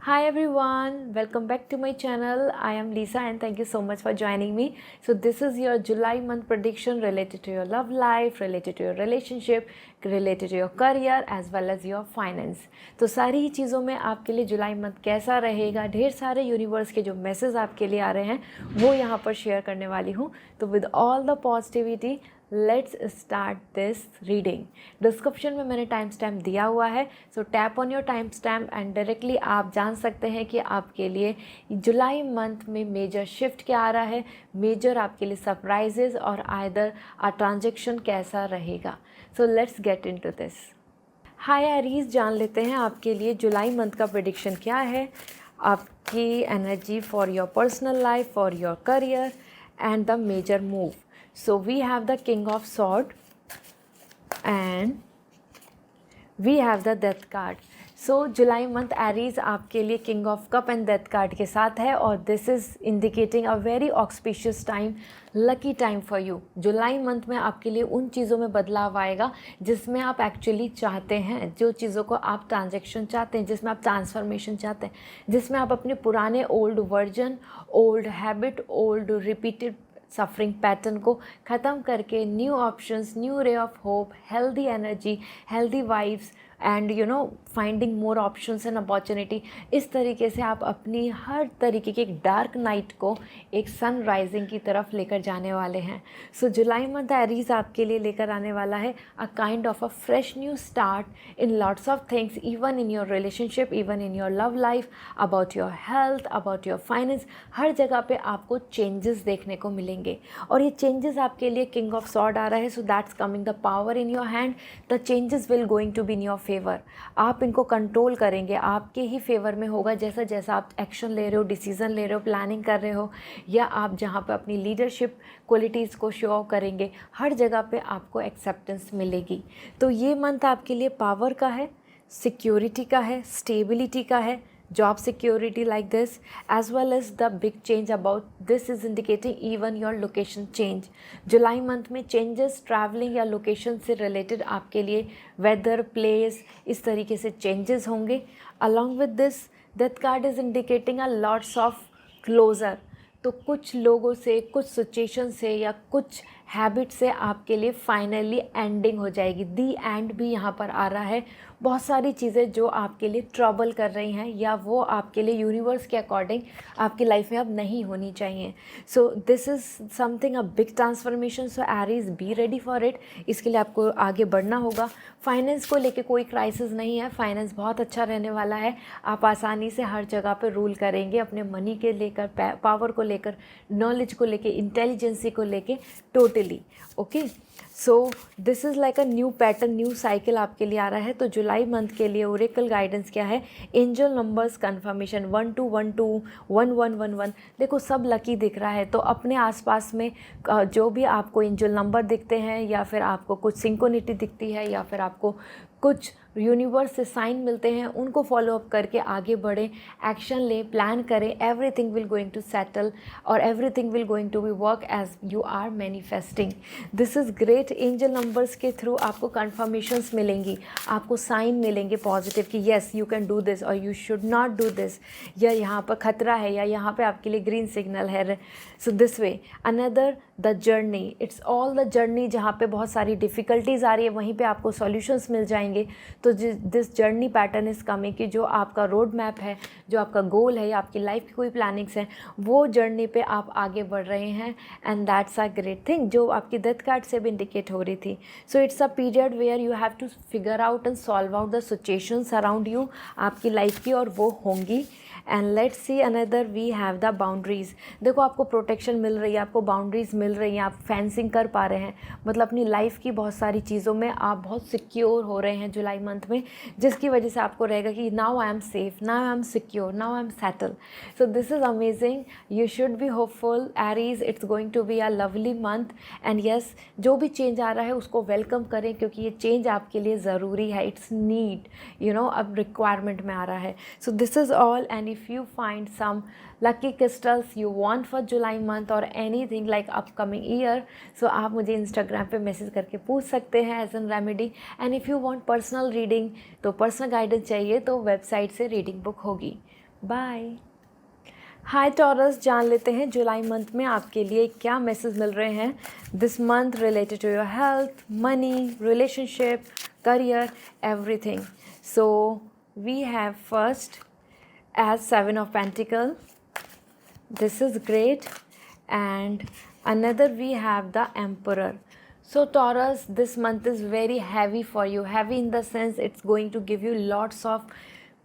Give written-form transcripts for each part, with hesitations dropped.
Hi everyone, welcome back to my channel. I am Lisa and thank you so much for joining me. So this is your July month prediction related to your love life, related to your relationship, related to your career as well as your finance. तो सारी ही चीज़ों में आपके लिए July month कैसा रहेगा, ढेर सारे यूनिवर्स के जो मैसेज आपके लिए आ रहे हैं वो यहाँ पर शेयर करने वाली हूँ. तो with all the positivity let's start this reading. Description में मैंने टाइम स्टैम्प दिया हुआ है, so tap on your time stamp and directly आप जान सकते हैं कि आपके लिए जुलाई मंथ में मेजर शिफ्ट क्या आ रहा है, मेजर आपके लिए सरप्राइजेज और आइदर आ ट्रांजेक्शन कैसा रहेगा. So let's get into this. Hi Aries, जान लेते हैं आपके लिए जुलाई मंथ का प्रेडिक्शन क्या है, आपकी energy for your personal life, for your career and the major move. So we have the King of Sword and we have the Death card. So July month Aries आपके लिए king of cup and death card के साथ है और this is indicating a very auspicious time, lucky time for you. July month में आपके लिए उन चीज़ों में बदलाव आएगा जिसमें आप एक्चुअली चाहते हैं, जो चीज़ों को आप ट्रांजेक्शन चाहते हैं, जिसमें आप ट्रांसफॉर्मेशन चाहते हैं, जिसमें आप अपने पुराने old version, old habit, old repeated suffering pattern को ख़त्म करके new options, new ray of hope, healthy energy, healthy vibes and finding more options and opportunity. इस तरीके से आप अपनी हर तरीके की एक डार्क नाइट को एक सन राइजिंग की तरफ लेकर जाने वाले हैं. सो जुलाई मंथ एरीज आपके लिए लेकर आने वाला है a kind of a fresh new start in lots of things, even in your relationship, even in your love life, about your health, about your finance. हर जगह पे आपको चेंजेस देखने को मिलेंगे और ये चेंजेस आपके लिए किंग ऑफ सॉर्ड आ रहा है. So that's coming the power in your hand. The changes will going to be in your favour. आप इनको कंट्रोल करेंगे, आपके ही फेवर में होगा. जैसा जैसा आप एक्शन ले रहे हो, डिसीजन ले रहे हो, प्लानिंग कर रहे हो, या आप जहाँ पे अपनी लीडरशिप क्वालिटीज़ को शो ऑफ करेंगे, हर जगह पे आपको एक्सेप्टेंस मिलेगी. तो ये मंथ आपके लिए पावर का है, सिक्योरिटी का है, स्टेबिलिटी का है, job security like this, as well as the big change about this is indicating even your location change. July month में चेंजेस ट्रैवलिंग या लोकेशन से रिलेटेड आपके लिए वेदर, प्लेस, इस तरीके से चेंजेस होंगे. Along with this death card is indicating a lots of closure. तो कुछ लोगों से, कुछ सिचुएशन से या कुछ हैबिट से आपके लिए फाइनली एंडिंग हो जाएगी. दी एंड भी यहाँ पर आ रहा है. बहुत सारी चीज़ें जो आपके लिए ट्रबल कर रही हैं या वो आपके लिए यूनिवर्स के अकॉर्डिंग आपकी लाइफ में अब नहीं होनी चाहिए. सो this is something a big transformation. So Aries be ready for it. इसके लिए आपको आगे बढ़ना होगा. फाइनेंस को लेके कोई क्राइसिस नहीं है, फाइनेंस बहुत अच्छा रहने वाला है. आप आसानी से हर जगह पे रूल करेंगे, अपने मनी के लेकर, पावर को लेकर, नॉलेज को लेके, इंटेलिजेंसी को लेके, totally okay. So this is like a new pattern, new cycle आपके लिए आ रहा है. तो जुलाई मंथ के लिए ओरेकल गाइडेंस क्या है? Angel numbers confirmation 1212, 1111. देखो सब लकी दिख रहा है. तो अपने आसपास में जो भी आपको एंजल नंबर दिखते हैं या फिर आपको कुछ सिंक्रोनिटी दिखती है या फिर आपको कुछ यूनिवर्स से साइन मिलते हैं, उनको फॉलो अप करके आगे बढ़ें, एक्शन लें, प्लान करें. Everything will going to settle और everything will going to be work as you are manifesting. This is great. Angel numbers के थ्रू आपको कन्फर्मेशंस मिलेंगी, आपको साइन मिलेंगे पॉजिटिव कि yes you can do this और you should not do this, या यहाँ पर खतरा है या यहाँ पर आपके लिए ग्रीन सिग्नल है. So this way another the journey, it's all the journey. जहाँ पे बहुत सारी डिफ़िकल्टीज़ आ रही है वहीं पे आपको सॉल्यूशंस मिल जाएंगे. तो this journey pattern is coming कि जो आपका रोड मैप है, जो आपका गोल है या आपकी लाइफ की कोई प्लानिंग्स हैं, वो जर्नी पे आप आगे बढ़ रहे हैं. And that's a great thing जो आपकी डेथ कार्ड से भी इंडिकेट हो रही थी. So it's a period where you have to figure out and solve out the situations around you, आपकी लाइफ की, और वो होंगी. And let's see another, we have the boundaries. देखो आपको प्रोटेक्शन मिल रही है, आपको बाउंड्रीज़ मिल रही हैं, आप फेंसिंग कर पा रहे हैं. मतलब अपनी लाइफ की बहुत सारी चीज़ों में आप बहुत सिक्योर हो रहे हैं जुलाई मंथ में, जिसकी वजह से आपको रहेगा कि now I am safe, now I am secure, now I am settle. So this is amazing. You should be hopeful Aries. It's going to be a lovely month. And yes, जो भी change आ रहा है उसको welcome करें क्योंकि ये change आपके लिए ज़रूरी है. इट्स नीड, अब रिक्वायरमेंट में आ रहा है. So this is all. And if you find some lucky crystals you want for July month or anything like upcoming year, so आप मुझे Instagram पे मैसेज करके पूछ सकते हैं as an remedy. And if you want personal reading, तो personal guidance चाहिए तो वेबसाइट से रीडिंग बुक होगी. बाय। हाय टॉरस, जान लेते हैं जुलाई मंथ में आपके लिए क्या मैसेज मिल रहे हैं this month related to your health, money, relationship, career, everything. So we have first as Seven of Pentacles. This is great. And another we have the Emperor. So Taurus, this month is very heavy for you. Heavy in the sense it's going to give you lots of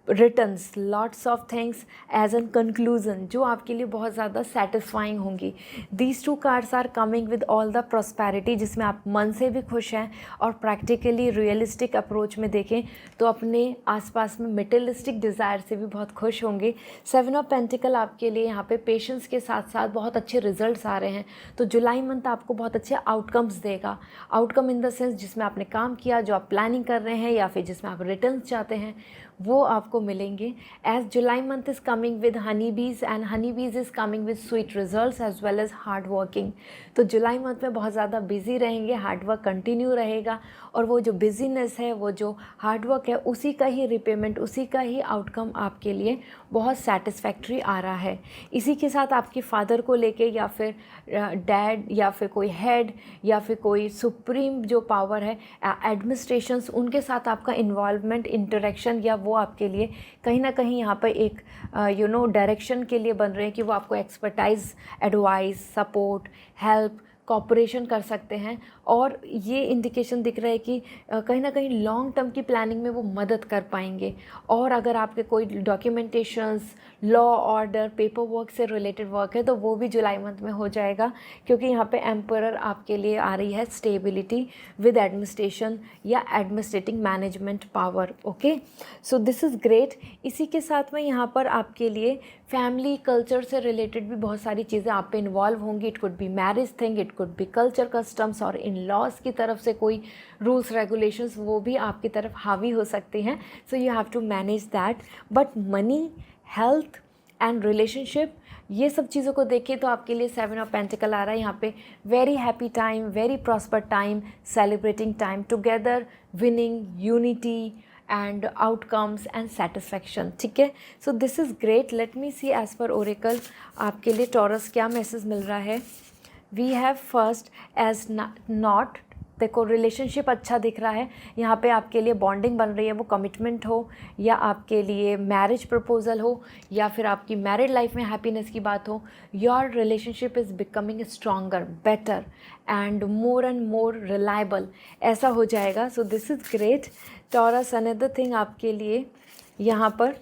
returns, lots of things as an conclusion, जो आपके लिए बहुत ज़्यादा satisfying होंगी। These two cards are coming with all the prosperity, जिसमें आप मन से भी खुश हैं और प्रैक्टिकली रियलिस्टिक अप्रोच में देखें तो अपने आसपास में मटेरियलिस्टिक डिज़ायर से भी बहुत खुश होंगे। सेवन ऑफ पेंटिकल आपके लिए यहाँ पे पेशेंस के साथ साथ बहुत अच्छे रिजल्ट्स आ रहे हैं। तो जुलाई मंथ आपको बहुत अच्छे आउटकम्स देगा। आउटकम इन द सेंस जिसमें आपने काम किया, जो आप प्लानिंग कर रहे हैं या फिर जिसमें आप रिटर्न्स चाहते हैं, वो आपको मिलेंगे। As July month is coming with honey bees and honey bees is coming with sweet results as well as hard working. तो जुलाई मंथ में बहुत ज़्यादा बिजी रहेंगे, हार्ड वर्क कंटिन्यू रहेगा और वो जो बिजीनेस है, वो जो हार्ड वर्क है, उसी का ही रिपेमेंट, उसी का ही आउटकम आपके लिए बहुत सेटिस्फैक्ट्री आ रहा है। इसी के साथ आपके फादर को लेके या फिर डैड या फिर कोई हेड या फिर कोई सुप्रीम जो पावर है, एडमिनिस्ट्रेशंस, उनके साथ आपका इन्वॉल्वमेंट, इंटरेक्शन या वो आपके लिए कहीं ना कहीं यहाँ पर एक डायरेक्शन के लिए बन रहे हैं कि वो आपको expertise, advice, support, help, cooperation कर सकते हैं। और ये इंडिकेशन दिख रहा है कि कहीं ना कहीं लॉन्ग टर्म की प्लानिंग में वो मदद कर पाएंगे। और अगर आपके कोई documentations, law, order, paper work से रिलेटेड वर्क है तो वो भी जुलाई मंथ में हो जाएगा, क्योंकि यहाँ पे एम्परर आपके लिए आ रही है स्टेबिलिटी विद एडमिनिस्ट्रेशन या administrating management power. Okay, so this is great. इसी के साथ में यहाँ पर आपके लिए फैमिली कल्चर से रिलेटेड भी बहुत सारी चीज़ें आप पे इन्वॉल्व होंगी। It could be marriage thing, it could be culture, customs और इन लॉज की तरफ से कोई रूल्स, रेगुलेशंस, वो भी आपकी तरफ हावी हो सकती हैं। So you have to manage that. But money, health and relationship, ये सब चीज़ों को देखिए तो आपके लिए सेवन ऑफ पेंटिकल आ रहा है यहाँ पे। Very happy time, very prosper time, celebrating time together, winning, unity and outcomes and satisfaction। ठीक है, so this is great. Let me see as per oracle आपके लिए टॉरस क्या मैसेज मिल रहा है। We have first as knot, देखो relationship अच्छा दिख रहा है यहाँ पे, आपके लिए बॉन्डिंग बन रही है, वो कमिटमेंट हो या आपके लिए मैरिज प्रपोजल हो या फिर आपकी मैरिड लाइफ में हैप्पीनेस की बात हो। Your relationship is becoming stronger, better and more reliable, ऐसा हो जाएगा। सो this is great taurus. Another thing आपके लिए यहाँ पर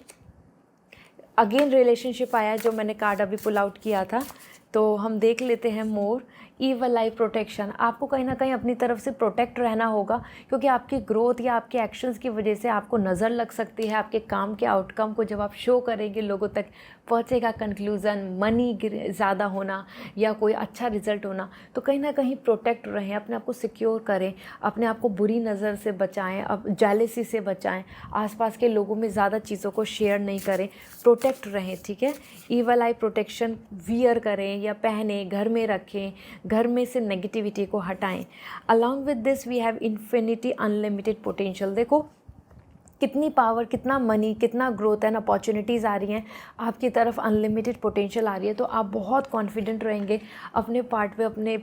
अगेन रिलेशनशिप आया, जो मैंने कार्ड अभी पुल आउट किया था, तो हम देख लेते हैं मोर ईवल आई प्रोटेक्शन। आपको कहीं ना कहीं अपनी तरफ से प्रोटेक्ट रहना होगा, क्योंकि आपकी ग्रोथ या आपके एक्शंस की वजह से आपको नज़र लग सकती है। आपके काम के आउटकम को जब आप शो करेंगे, लोगों तक पहुंचेगा कंक्लूज़न, मनी ज़्यादा होना या कोई अच्छा रिजल्ट होना, तो कहीं ना कहीं प्रोटेक्ट रहें, अपने आप को सिक्योर करें, अपने आप को बुरी नज़र से बचाएं, अब जेलेसी से बचाएं, आसपास के लोगों में ज़्यादा चीज़ों को शेयर नहीं करें, प्रोटेक्ट रहें। ठीक है, ईवल आई प्रोटेक्शन वियर करें या पहने, घर में रखें, घर में से नेगेटिविटी को हटाएं। Along with this we have infinity unlimited potential. देखो कितनी पावर, कितना मनी, कितना ग्रोथ एंड अपॉर्चुनिटीज़ आ रही हैं आपकी तरफ, अनलिमिटेड पोटेंशियल आ रही है। तो आप बहुत कॉन्फिडेंट रहेंगे अपने पार्ट पे, अपने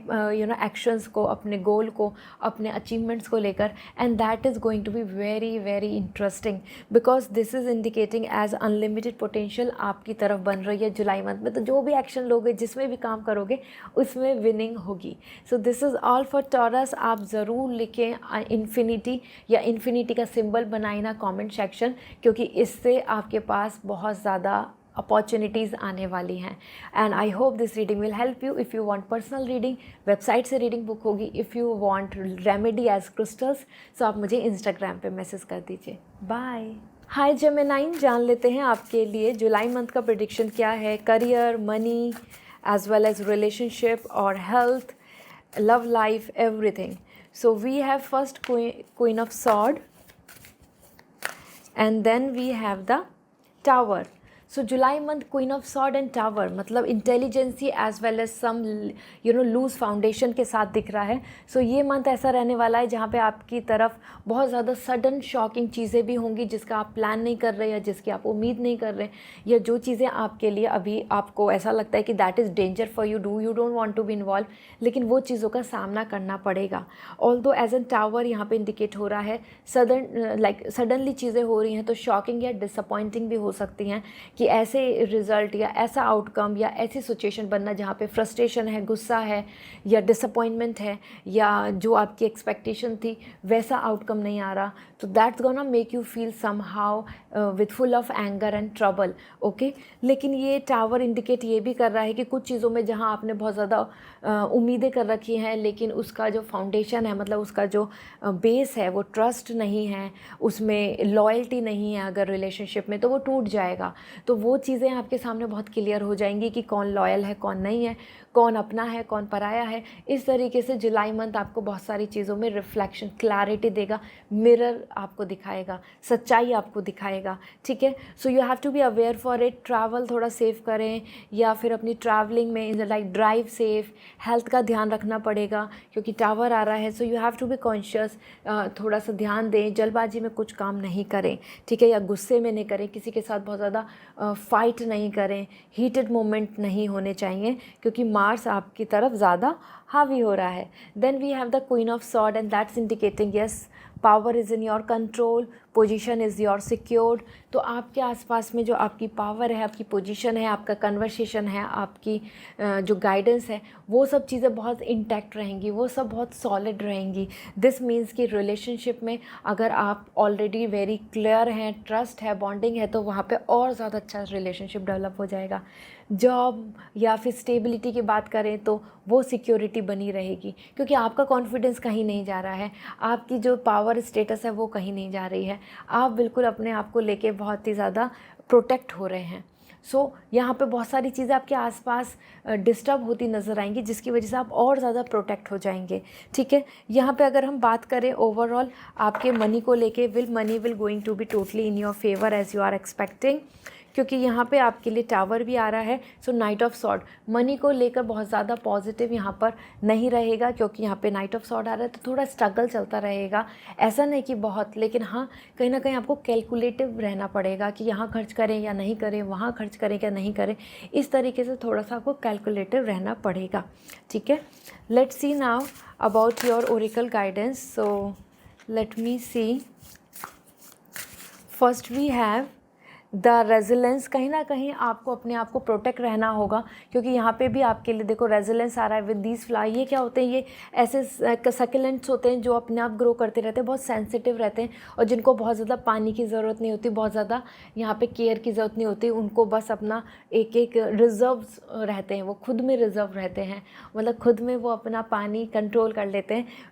एक्शंस को, अपने गोल को, अपने अचीवमेंट्स को लेकर। And that is going to be very very interesting, because this is indicating as unlimited potential आपकी तरफ बन रही है जुलाई मंथ में। तो जो भी एक्शन लोगे, जिसमें भी काम करोगे, उसमें विनिंग होगी। सो this is all for taurus. आप ज़रूर लिखें इन्फिनिटी या इन्फिनिटी का सिंबल बनाए ना कमेंट सेक्शन, क्योंकि इससे आपके पास बहुत ज़्यादा अपॉर्चुनिटीज़ आने वाली हैं। And I hope this reading will help you. If you want personal reading, website से रीडिंग बुक होगी। If you want remedy as crystals, so आप मुझे इंस्टाग्राम पे मैसेज कर दीजिए। बाय। हाय जेमिनाइन, जान लेते हैं आपके लिए जुलाई मंथ का प्रेडिक्शन क्या है। Career, money as well as relationship और health, love life, everything. So we have first queen of sword and then we have the tower. So July month queen of sword and tower, मतलब intelligency as well as some loose foundation के साथ दिख रहा है। सो ये month ऐसा रहने वाला है जहाँ पे आपकी तरफ बहुत ज़्यादा सडन शॉकिंग चीज़ें भी होंगी जिसका आप प्लान नहीं कर रहे या जिसकी आप उम्मीद नहीं कर रहे, या जो चीज़ें आपके लिए अभी आपको ऐसा लगता है कि that is danger for you don't want to be involve, लेकिन वो चीज़ों का सामना करना पड़ेगा। ऑल्दो एज एन टावर यहाँ पे इंडिकेट हो रहा है सडनली चीज़ें हो रही हैं तो शॉकिंग या डिसअपॉइंटिंग भी हो सकती हैं, कि ऐसे रिज़ल्ट या ऐसा आउटकम या ऐसी सिचुएशन बनना जहाँ पे फ्रस्ट्रेशन है, गुस्सा है या डिसअपॉइंटमेंट है, या जो आपकी एक्सपेक्टेशन थी वैसा आउटकम नहीं आ रहा, तो that's gonna make you feel somehow with full of anger and trouble. Okay, लेकिन ये टावर इंडिकेट ये भी कर रहा है कि कुछ चीज़ों में जहाँ आपने बहुत ज़्यादा उम्मीदें कर रखी हैं लेकिन उसका जो फाउंडेशन है, मतलब उसका जो बेस है वो ट्रस्ट नहीं है, उसमें लॉयल्टी नहीं है अगर रिलेशनशिप में, तो वो टूट जाएगा। तो वो चीज़ें आपके सामने बहुत क्लियर हो जाएंगी कि कौन लॉयल है, कौन नहीं है, कौन अपना है, कौन पराया है। इस तरीके से जुलाई मंथ आपको बहुत सारी चीज़ों में रिफ्लेक्शन, क्लैरिटी देगा, मिरर आपको दिखाएगा, सच्चाई आपको दिखाएगा। ठीक है, so you have to be aware for it. Travel थोड़ा सेफ करें, या फिर अपनी ट्रैवलिंग में लाइक ड्राइव सेफ, हेल्थ का ध्यान रखना पड़ेगा क्योंकि टावर आ रहा है। So you have to be conscious, थोड़ा सा ध्यान दें, जल्दबाजी में कुछ काम नहीं करें, ठीक है, या गुस्से में नहीं करें, किसी के साथ बहुत ज़्यादा फाइट नहीं करें, हीटेड मोमेंट नहीं होने चाहिए क्योंकि मार्स आपकी तरफ ज़्यादा हावी हो रहा है। Then we have the queen of sword and that's indicating yes power is in your control, position is your secured. तो आपके आसपास में जो आपकी पावर है, आपकी पोजीशन है, आपका कन्वर्सेशन है, आपकी जो गाइडेंस है, वो सब चीज़ें बहुत इंटैक्ट रहेंगी, वो सब बहुत सॉलिड रहेंगी। दिस मीन्स कि रिलेशनशिप में अगर आप ऑलरेडी वेरी क्लियर हैं, ट्रस्ट है, बॉन्डिंग है, तो वहाँ पे और ज़्यादा अच्छा रिलेशनशिप डेवलप हो जाएगा। जॉब या फिर स्टेबिलिटी की बात करें तो वो सिक्योरिटी बनी रहेगी क्योंकि आपका कॉन्फिडेंस कहीं नहीं जा रहा है, आपकी जो पावर स्टेटस है वो कहीं नहीं जा रही है, आप बिल्कुल अपने आप को लेके बहुत ही ज़्यादा प्रोटेक्ट हो रहे हैं। सो यहाँ पे बहुत सारी चीज़ें आपके आसपास डिस्टर्ब होती नज़र आएंगी जिसकी वजह से आप और ज़्यादा प्रोटेक्ट हो जाएंगे। ठीक है, यहाँ पे अगर हम बात करें ओवरऑल आपके मनी को लेके, money will going to be totally in your favour as you are expecting, क्योंकि यहाँ पे आपके लिए टावर भी आ रहा है। सो नाइट ऑफ सॉर्ड मनी को लेकर बहुत ज़्यादा पॉजिटिव यहाँ पर नहीं रहेगा क्योंकि यहाँ पे नाइट ऑफ सॉर्ड आ रहा है, तो थोड़ा स्ट्रगल चलता रहेगा। ऐसा नहीं कि बहुत, लेकिन हाँ कहीं ना कहीं आपको कैलकुलेटिव रहना पड़ेगा कि यहाँ खर्च करें या नहीं करें, वहाँ खर्च करें या नहीं करें, इस तरीके से थोड़ा सा आपको कैलकुलेटिव रहना पड़ेगा। ठीक है, let's see now about your oracle guidance. So let me see, first we have the resilience. कहीं ना कहीं आपको अपने आप को प्रोटेक्ट रहना होगा क्योंकि यहाँ पे भी आपके लिए देखो रेजिलेंस आ रहा है विद दीज फ्लावर। ये क्या होते हैं, ये ऐसे सकुलेंट्स होते हैं जो अपने आप ग्रो करते रहते हैं, बहुत सेंसिटिव रहते हैं और जिनको बहुत ज़्यादा पानी की ज़रूरत नहीं होती, बहुत ज़्यादा यहाँ पे केयर की ज़रूरत नहीं होती, उनको बस अपना एक एक रिजर्व्स रहते हैं, वो खुद में रिजर्व रहते हैं, मतलब खुद में वो अपना पानी कंट्रोल कर लेते हैं।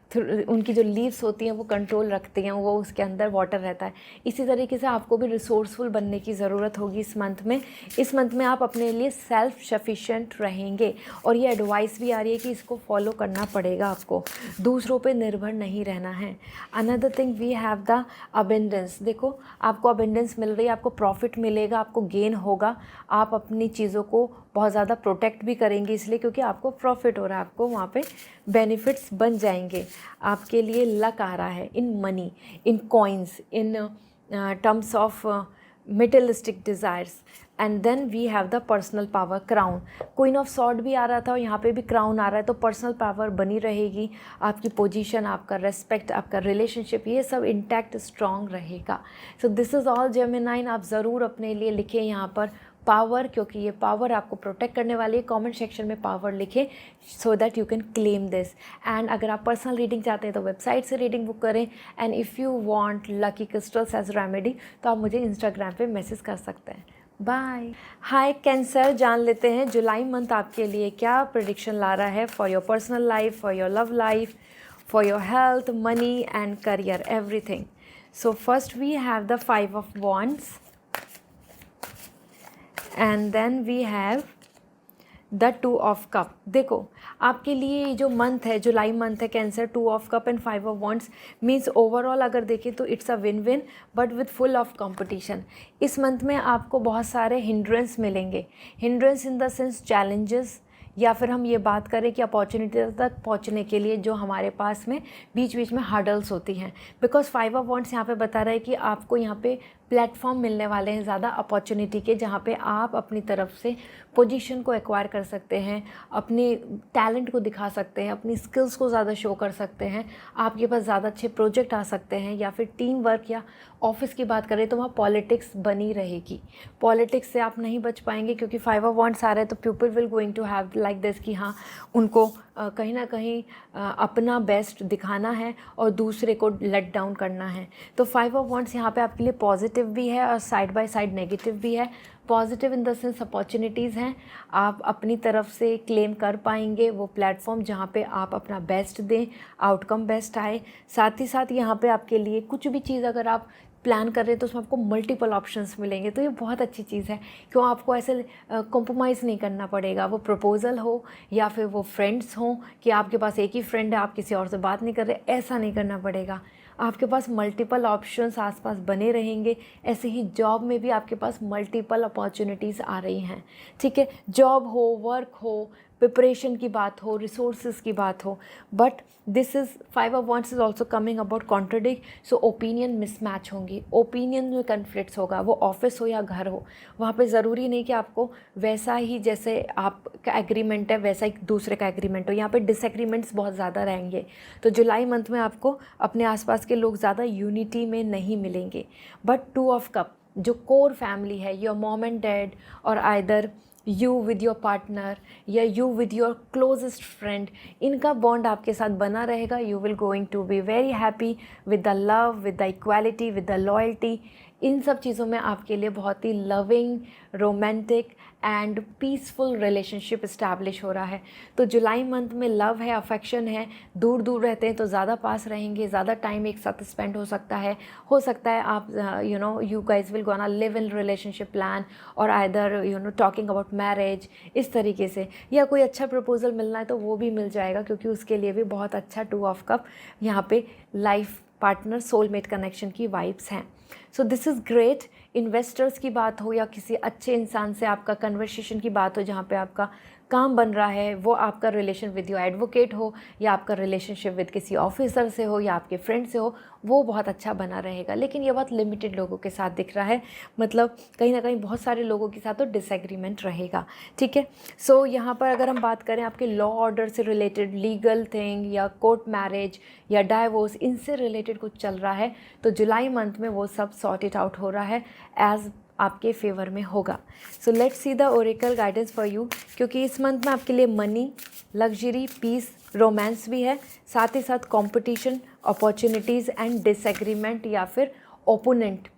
उनकी जो लीव्स होती हैं वो कंट्रोल रखती हैं, वो उसके अंदर वाटर रहता है। इसी तरीके से आपको भी रिसोर्सफुल बनने की ज़रूरत होगी इस मंथ में। इस मंथ में आप अपने लिए सेल्फ सफिशिएंट रहेंगे और ये एडवाइस भी आ रही है कि इसको फॉलो करना पड़ेगा आपको, दूसरों पे निर्भर नहीं रहना है। Another thing we have the abundance. देखो आपको अबेंडेंस मिल रही है, आपको प्रॉफिट मिलेगा, आपको गेन होगा, आप अपनी चीज़ों को बहुत ज़्यादा प्रोटेक्ट भी करेंगे इसलिए क्योंकि आपको प्रॉफिट हो रहा है, आपको वहाँ पे बेनिफिट्स बन जाएंगे। आपके लिए लक आ रहा है in money, in coins, in terms of materialistic desires. And then we have the personal power, crown. Queen of sword भी आ रहा था और यहाँ पे भी क्राउन आ रहा है, तो पर्सनल पावर बनी रहेगी, आपकी पोजीशन, आपका रेस्पेक्ट, आपका रिलेशनशिप, ये सब इंटैक्ट स्ट्रॉन्ग रहेगा। So this is all Geminian. आप ज़रूर अपने लिए लिखें यहाँ पर पावर, क्योंकि ये पावर आपको प्रोटेक्ट करने वाली है। कमेंट सेक्शन में पावर लिखें so that you can claim this. And अगर आप पर्सनल रीडिंग चाहते हैं तो वेबसाइट से रीडिंग बुक करें। And if you want lucky crystals as remedy तो आप मुझे इंस्टाग्राम पे मैसेज कर सकते हैं। बाय। हाय कैंसर, जान लेते हैं जुलाई मंथ आपके लिए क्या प्रेडिक्शन ला रहा है for your personal life, for your love life, for your health, money and career, everything. So first we have the 5 of Wands, and then we have the 2 of cup. देखो आपके लिए ये जो मंथ है, July month है Cancer, 2 of cup and 5 of wands means overall अगर देखें तो it's a win win but with full of competition. इस मंथ में आपको बहुत सारे हिंड्रेंस मिलेंगे, hindrance in the sense challenges, या फिर हम ये बात करें कि अपॉर्चुनिटी तक पहुंचने के लिए जो हमारे पास में बीच बीच में हर्डल्स होती हैं। बिकॉज 5 ऑफ वॉन्ड्स यहाँ पे बता रहा है कि आपको यहाँ पे प्लेटफॉर्म मिलने वाले हैं ज़्यादा अपॉर्चुनिटी के, जहाँ पे आप अपनी तरफ से पोजीशन को एक्वायर कर सकते हैं, अपने टैलेंट को दिखा सकते हैं, अपनी स्किल्स को ज़्यादा शो कर सकते हैं, आपके पास ज़्यादा अच्छे प्रोजेक्ट आ सकते हैं, या फिर टीम वर्क या ऑफिस की बात करें तो वहाँ पॉलिटिक्स बनी रहेगी। पॉलिटिक्स से आप नहीं बच पाएंगे क्योंकि 5 ऑफ वॉन्ड्स आ रहे हैं, तो people will going to have like this कि हाँ उनको कहीं ना कहीं अपना बेस्ट दिखाना है और दूसरे को लेट डाउन करना है। तो 5 ऑफ वॉन्ड्स यहाँ पे आपके लिए पॉजिटिव भी है और साइड बाय साइड नेगेटिव भी है। Positive in the sense opportunities हैं, आप अपनी तरफ से क्लेम कर पाएंगे वो प्लेटफॉर्म जहाँ पे आप अपना बेस्ट दें, आउटकम बेस्ट आए। साथ ही साथ यहाँ पे आपके लिए कुछ भी चीज़ अगर आप प्लान कर रहे हैं तो उसमें आपको मल्टीपल ऑप्शंस मिलेंगे, तो ये बहुत अच्छी चीज़ है। क्यों आपको ऐसे कॉम्प्रोमाइज़ नहीं करना पड़ेगा, वो प्रपोज़ल हो या फिर वो फ्रेंड्स हों कि आपके पास एक ही फ्रेंड है, आप किसी और से बात नहीं कर रहे, ऐसा नहीं करना पड़ेगा। आपके पास मल्टीपल ऑप्शंस आसपास बने रहेंगे। ऐसे ही जॉब में भी आपके पास मल्टीपल अपॉर्चुनिटीज़ आ रही हैं, ठीक है। जॉब हो, वर्क हो, प्रिपरेशन की बात हो, रिसोर्सेज की बात हो, but this is 5 of wands is also coming about contradict. So opinion mismatch होंगी, ओपिनियन में कन्फ्लिक्ट्स होगा, वो ऑफिस हो या घर हो, वहाँ पे ज़रूरी नहीं कि आपको वैसा ही जैसे आपका एग्रीमेंट है वैसा ही दूसरे का एग्रीमेंट हो, यहाँ पे डिसएग्रीमेंट्स बहुत ज़्यादा रहेंगे। तो जुलाई मंथ में आपको अपने आसपास के लोग ज़्यादा यूनिटी में नहीं मिलेंगे। बट 2 ऑफ कप जो कोर फैमिली है, योर मॉम एंड डैड और either you with your partner या you with your closest friend, इनका बॉन्ड आपके साथ बना रहेगा। You will going to be very happy with the love, with the equality, with the loyalty. इन सब चीज़ों में आपके लिए बहुत ही loving, romantic and peaceful relationship establish हो रहा है। तो जुलाई मंथ में लव है, अफेक्शन है, दूर दूर रहते हैं तो ज़्यादा पास रहेंगे, ज़्यादा टाइम एक साथ स्पेंड हो सकता है आप you guys will gonna live in relationship plan और आइदर टॉकिंग अबाउट मैरिज इस तरीके से, या कोई अच्छा प्रपोजल मिलना है तो वो भी मिल जाएगा क्योंकि उसके लिए भी बहुत अच्छा 2 ऑफ कप यहाँ पे लाइफ पार्टनर सोलमेट कनेक्शन की वाइब्स हैं। So this is great. Investors की बात हो या किसी अच्छे इंसान से आपका कन्वर्सेशन की बात हो जहाँ पे आपका काम बन रहा है, वो आपका रिलेशन विद योर एडवोकेट हो या आपका रिलेशनशिप विद किसी ऑफिसर से हो या आपके फ्रेंड से हो, वो बहुत अच्छा बना रहेगा। लेकिन ये बहुत लिमिटेड लोगों के साथ दिख रहा है, मतलब कहीं ना कहीं बहुत सारे लोगों के साथ तो डिसएग्रीमेंट रहेगा, ठीक है। सो यहाँ पर अगर हम बात करें आपके लॉ ऑर्डर से रिलेटेड, लीगल थिंग या कोर्ट मैरिज या डाइवोर्स, इनसे रिलेटेड कुछ चल रहा है तो जुलाई मंथ में वो सब सॉर्ट इट आउट हो रहा है, एज आपके फेवर में होगा। So let's see the oracle guidance for you, क्योंकि इस मंथ में आपके लिए मनी, लग्जरी, पीस, रोमांस भी है, साथ ही साथ कंपटीशन, अपॉर्चुनिटीज़ एंड डिसएग्रीमेंट या फिर ओपोनेंट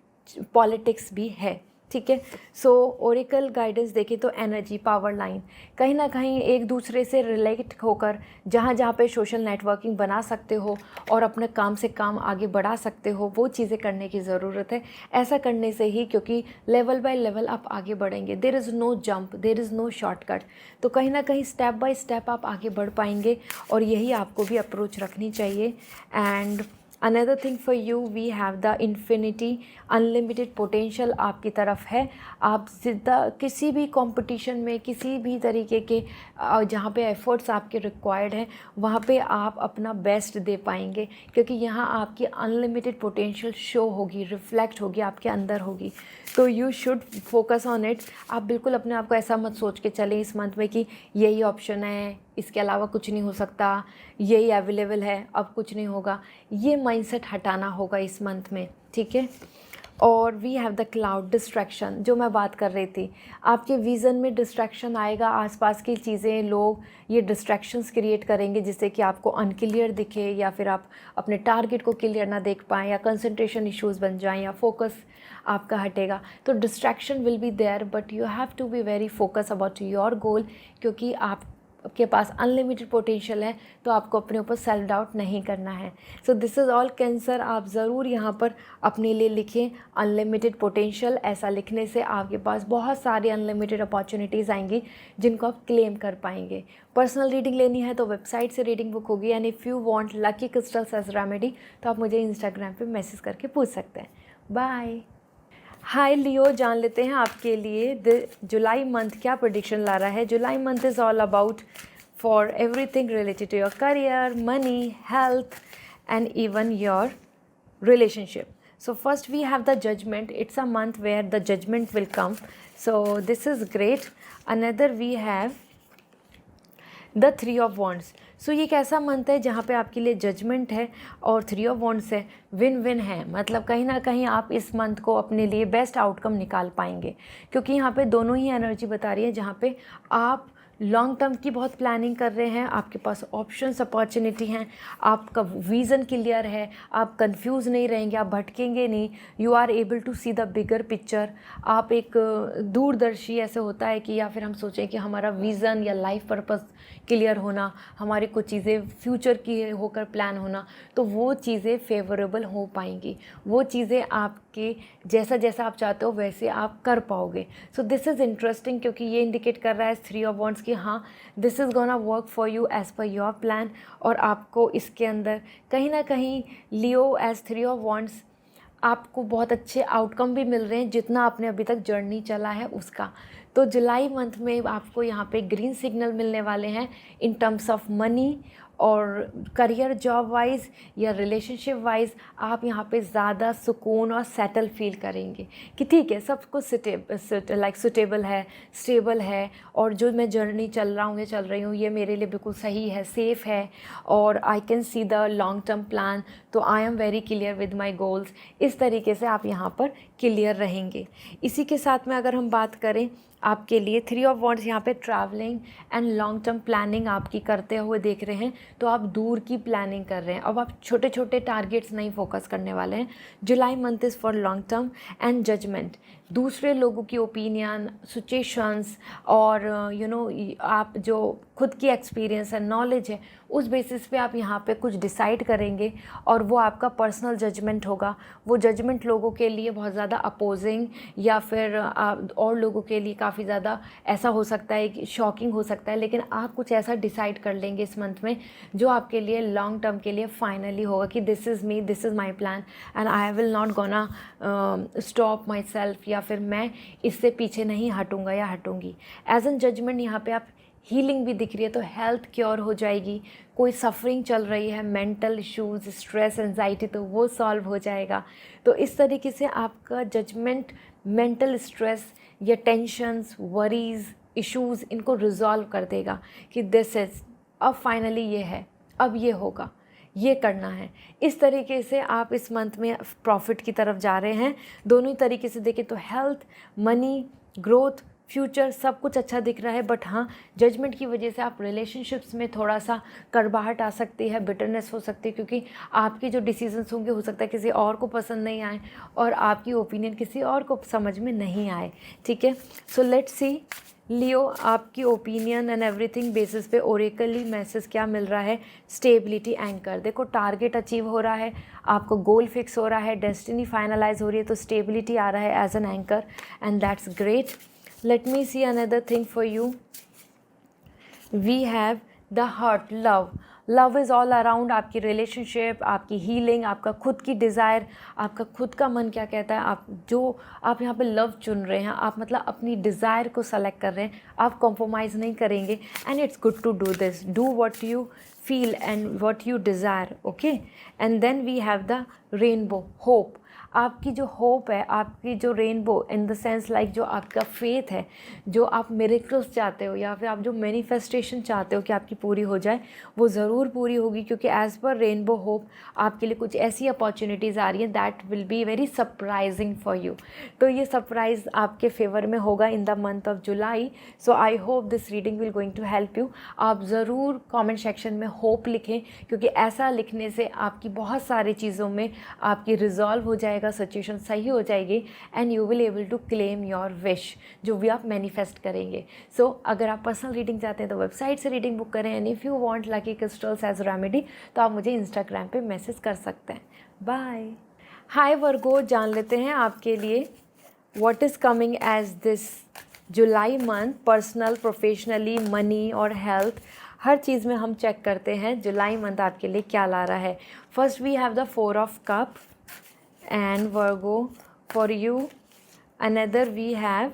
पॉलिटिक्स भी है, ठीक है। सो ओरेकल गाइडेंस देखें तो एनर्जी, पावर लाइन, कहीं ना कहीं एक दूसरे से रिलेट होकर जहाँ जहाँ पे सोशल नेटवर्किंग बना सकते हो और अपने काम से काम आगे बढ़ा सकते हो, वो चीज़ें करने की ज़रूरत है। ऐसा करने से ही, क्योंकि लेवल बाय लेवल आप आगे बढ़ेंगे, there is no jump, there is no shortcut, तो कहीं ना कहीं स्टेप बाय स्टेप आप आगे बढ़ पाएंगे और यही आपको भी अप्रोच रखनी चाहिए। And another thing for you, we have the infinity, unlimited potential आपकी तरफ है। आप ज़िद्दा किसी भी कंपटीशन में, किसी भी तरीके के जहाँ पे एफर्ट्स आपके रिक्वायर्ड हैं वहाँ पे आप अपना बेस्ट दे पाएंगे, क्योंकि यहाँ आपकी अनलिमिटेड पोटेंशियल शो होगी, रिफ्लेक्ट होगी, आपके अंदर होगी। तो you should focus on it. आप बिल्कुल अपने आप को ऐसा मत सोच के चलें इस मंथ में कि यही ऑप्शन है, इसके अलावा कुछ नहीं हो सकता, यही अवेलेबल है, अब कुछ नहीं होगा। ये माइंडसेट हटाना होगा इस मंथ में, ठीक है। और we have the cloud, distraction, जो मैं बात कर रही थी, आपके विज़न में डिस्ट्रैक्शन आएगा, आसपास की चीज़ें, लोग ये डिस्ट्रैक्शंस क्रिएट करेंगे जिससे कि आपको अनक्लियर दिखे या फिर आप अपने टारगेट को क्लियर ना देख पाएँ या कंसंट्रेशन इश्यूज़ बन जाएं या फोकस आपका हटेगा। तो distraction will be there but you have to be very focus about your goal, क्योंकि आप के पास अनलिमिटेड पोटेंशियल है, तो आपको अपने ऊपर सेल्फ डाउट नहीं करना है। So this is all cancer. आप ज़रूर यहाँ पर अपने लिए लिखें अनलिमिटेड पोटेंशियल। ऐसा लिखने से आपके पास बहुत सारी अनलिमिटेड अपॉर्चुनिटीज़ आएंगी जिनको आप क्लेम कर पाएंगे। पर्सनल रीडिंग लेनी है तो वेबसाइट से रीडिंग बुक होगी, and if you want lucky crystals as remedy तो आप मुझे इंस्टाग्राम पे मैसेज करके पूछ सकते हैं। बाय। हाय लियो, जान लेते हैं आपके लिए जुलाई मंथ क्या प्रेडिक्शन ला रहा है। July month is all about for everything related to your career, money, health and even your relationship. So first we have the judgment. It's a month where the judgment will come, so this is great. Another we have the 3 of wands. So ये एक ऐसा month है जहाँ पे आपके लिए judgement है और 3 of wands है, विन विन है। मतलब कहीं ना कहीं आप इस मंथ को अपने लिए बेस्ट आउटकम निकाल पाएंगे, क्योंकि यहाँ पे दोनों ही एनर्जी बता रही है। जहाँ पे आप लॉन्ग टर्म की बहुत प्लानिंग कर रहे हैं, आपके पास ऑप्शंस, अपॉर्चुनिटी हैं, आपका विज़न क्लियर है, आप कंफ्यूज नहीं रहेंगे, आप भटकेंगे नहीं, you are able to see the bigger picture. आप एक दूरदर्शी, ऐसे होता है कि या फिर हम सोचें कि हमारा विज़न या लाइफ पर्पस क्लियर होना, हमारी कुछ चीज़ें फ्यूचर की होकर प्लान होना, तो वो चीज़ें फेवरेबल हो पाएंगी। वो चीज़ें आपके जैसा जैसा आप चाहते हो वैसे आप कर पाओगे। सो दिस इज़ इंटरेस्टिंग, क्योंकि ये इंडिकेट कर रहा है 3 of wands कि हाँ, this is gonna work for you as per your plan. और आपको इसके अंदर कहीं ना कहीं लियो एज 3 of wands आपको बहुत अच्छे आउटकम भी मिल रहे हैं, जितना आपने अभी तक जर्नी चला है उसका। तो जुलाई मंथ में आपको यहाँ पे ग्रीन सिग्नल मिलने वाले हैं इन टर्म्स ऑफ मनी और करियर, जॉब वाइज या रिलेशनशिप वाइज। आप यहाँ पे ज़्यादा सुकून और सेटल फील करेंगे कि ठीक है, सब कुछ सुटेबल है, स्टेबल है, और जो मैं जर्नी चल रहा हूँ या चल रही हूँ ये मेरे लिए बिल्कुल सही है, सेफ़ है, और I can see the long term plan. तो I am very clear with my goals. इस तरीके से आप यहाँ पर क्लियर रहेंगे। इसी के साथ में अगर हम बात करें आपके लिए 3 of wands, यहाँ पे travelling and long term planning आपकी करते हुए देख रहे हैं, तो आप दूर की प्लानिंग कर रहे हैं। अब आप छोटे छोटे टारगेट्स नहीं फोकस करने वाले हैं। July month is for long term and judgement. दूसरे लोगों की ओपिनियन, सिचुएशंस और आप जो खुद की एक्सपीरियंस है, नॉलेज है, उस बेसिस पे आप यहाँ पे कुछ डिसाइड करेंगे और वो आपका पर्सनल जजमेंट होगा। वो जजमेंट लोगों के लिए बहुत ज़्यादा अपोजिंग या फिर और लोगों के लिए काफ़ी ज़्यादा ऐसा हो सकता है कि शॉकिंग हो सकता है, लेकिन आप कुछ ऐसा डिसाइड कर लेंगे इस मंथ में जो आपके लिए लॉन्ग टर्म के लिए फाइनली होगा कि this is me, this is my plan and I will not gonna stop my self, या फिर मैं इससे पीछे नहीं हटूँगा या हटूँगी। एज एन जजमेंट यहाँ पे आप हीलिंग भी दिख रही है, तो हेल्थ क्योर हो जाएगी। कोई सफरिंग चल रही है, मेंटल इश्यूज़, स्ट्रेस, एंजाइटी, तो वो सॉल्व हो जाएगा। तो इस तरीके से आपका जजमेंट मेंटल स्ट्रेस या टेंशन्स, वरीज़, इश्यूज़, इनको रिजॉल्व कर देगा कि दिस इज़, अब फाइनली ये है, अब ये होगा, ये करना है। इस तरीके से आप इस मंथ में प्रॉफिट की तरफ जा रहे हैं। दोनों ही तरीके से देखें तो हेल्थ, मनी, ग्रोथ, फ्यूचर सब कुछ अच्छा दिख रहा है। बट हाँ, जजमेंट की वजह से आप रिलेशनशिप्स में थोड़ा सा कड़वाहट आ सकती है, बिटरनेस हो सकती है, क्योंकि आपके जो डिसीजंस होंगे हो सकता है किसी और को पसंद नहीं आए और आपकी ओपिनियन किसी और को समझ में नहीं आए। ठीक है, सो लेट्स सी लियो, आपकी ओपिनियन एंड एवरीथिंग बेसिस पे ओरेकली मैसेज क्या मिल रहा है। स्टेबिलिटी एंकर, देखो टारगेट अचीव हो रहा है, आपको गोल फिक्स हो रहा है, डेस्टिनी फाइनलाइज हो रही है, तो स्टेबिलिटी आ रहा है as an anchor and that's great. Let me see another thing for you. We have the heart, love. Love is all around आपकी रिलेशनशिप, आपकी हीलिंग, आपका खुद की डिज़ायर, आपका खुद का मन क्या कहता है। आप यहाँ पे लव चुन रहे हैं, आप मतलब अपनी डिज़ायर को सेलेक्ट कर रहे हैं, आप कॉम्प्रोमाइज़ नहीं करेंगे। And it's good to do this, do what you feel and what you desire, okay. And then we have the rainbow, hope. आपकी जो होप है, आपकी जो rainbow in the sense like जो आपका फेथ है, जो आप मिरेकल्स चाहते हो या फिर आप जो मैनिफेस्टेशन चाहते हो कि आपकी पूरी हो जाए, वो ज़रूर पूरी होगी, क्योंकि एज़ पर रेनबो होप आपके लिए कुछ ऐसी अपॉर्चुनिटीज़ आ रही हैं that will be very surprising for you. तो ये सरप्राइज़ आपके फेवर में होगा in the month of July. So I hope this reading will going to help you. आप ज़रूर कॉमेंट सेक्शन में होप लिखें, क्योंकि ऐसा लिखने से आपकी बहुत सारी चीज़ों में आपकी रिजॉल्व हो जाएगा जाएगा, सिचुएशन सही हो जाएगी and you will able to claim your wish, जो भी आप मैनिफेस्ट करेंगे। सो अगर आप पर्सनल रीडिंग चाहते हैं तो वेबसाइट से रीडिंग बुक करें, and if you want lucky crystals as remedy तो आप मुझे इंस्टाग्राम पे मैसेज कर सकते हैं। बाय। हाय वर्गो, जान लेते हैं आपके लिए what is coming as this July month, personal, professionally, money और हेल्थ, हर चीज़ में हम चेक करते हैं जुलाई मंथ आपके लिए क्या ला रहा है। First we have the 4 of cup and Virgo for you another we have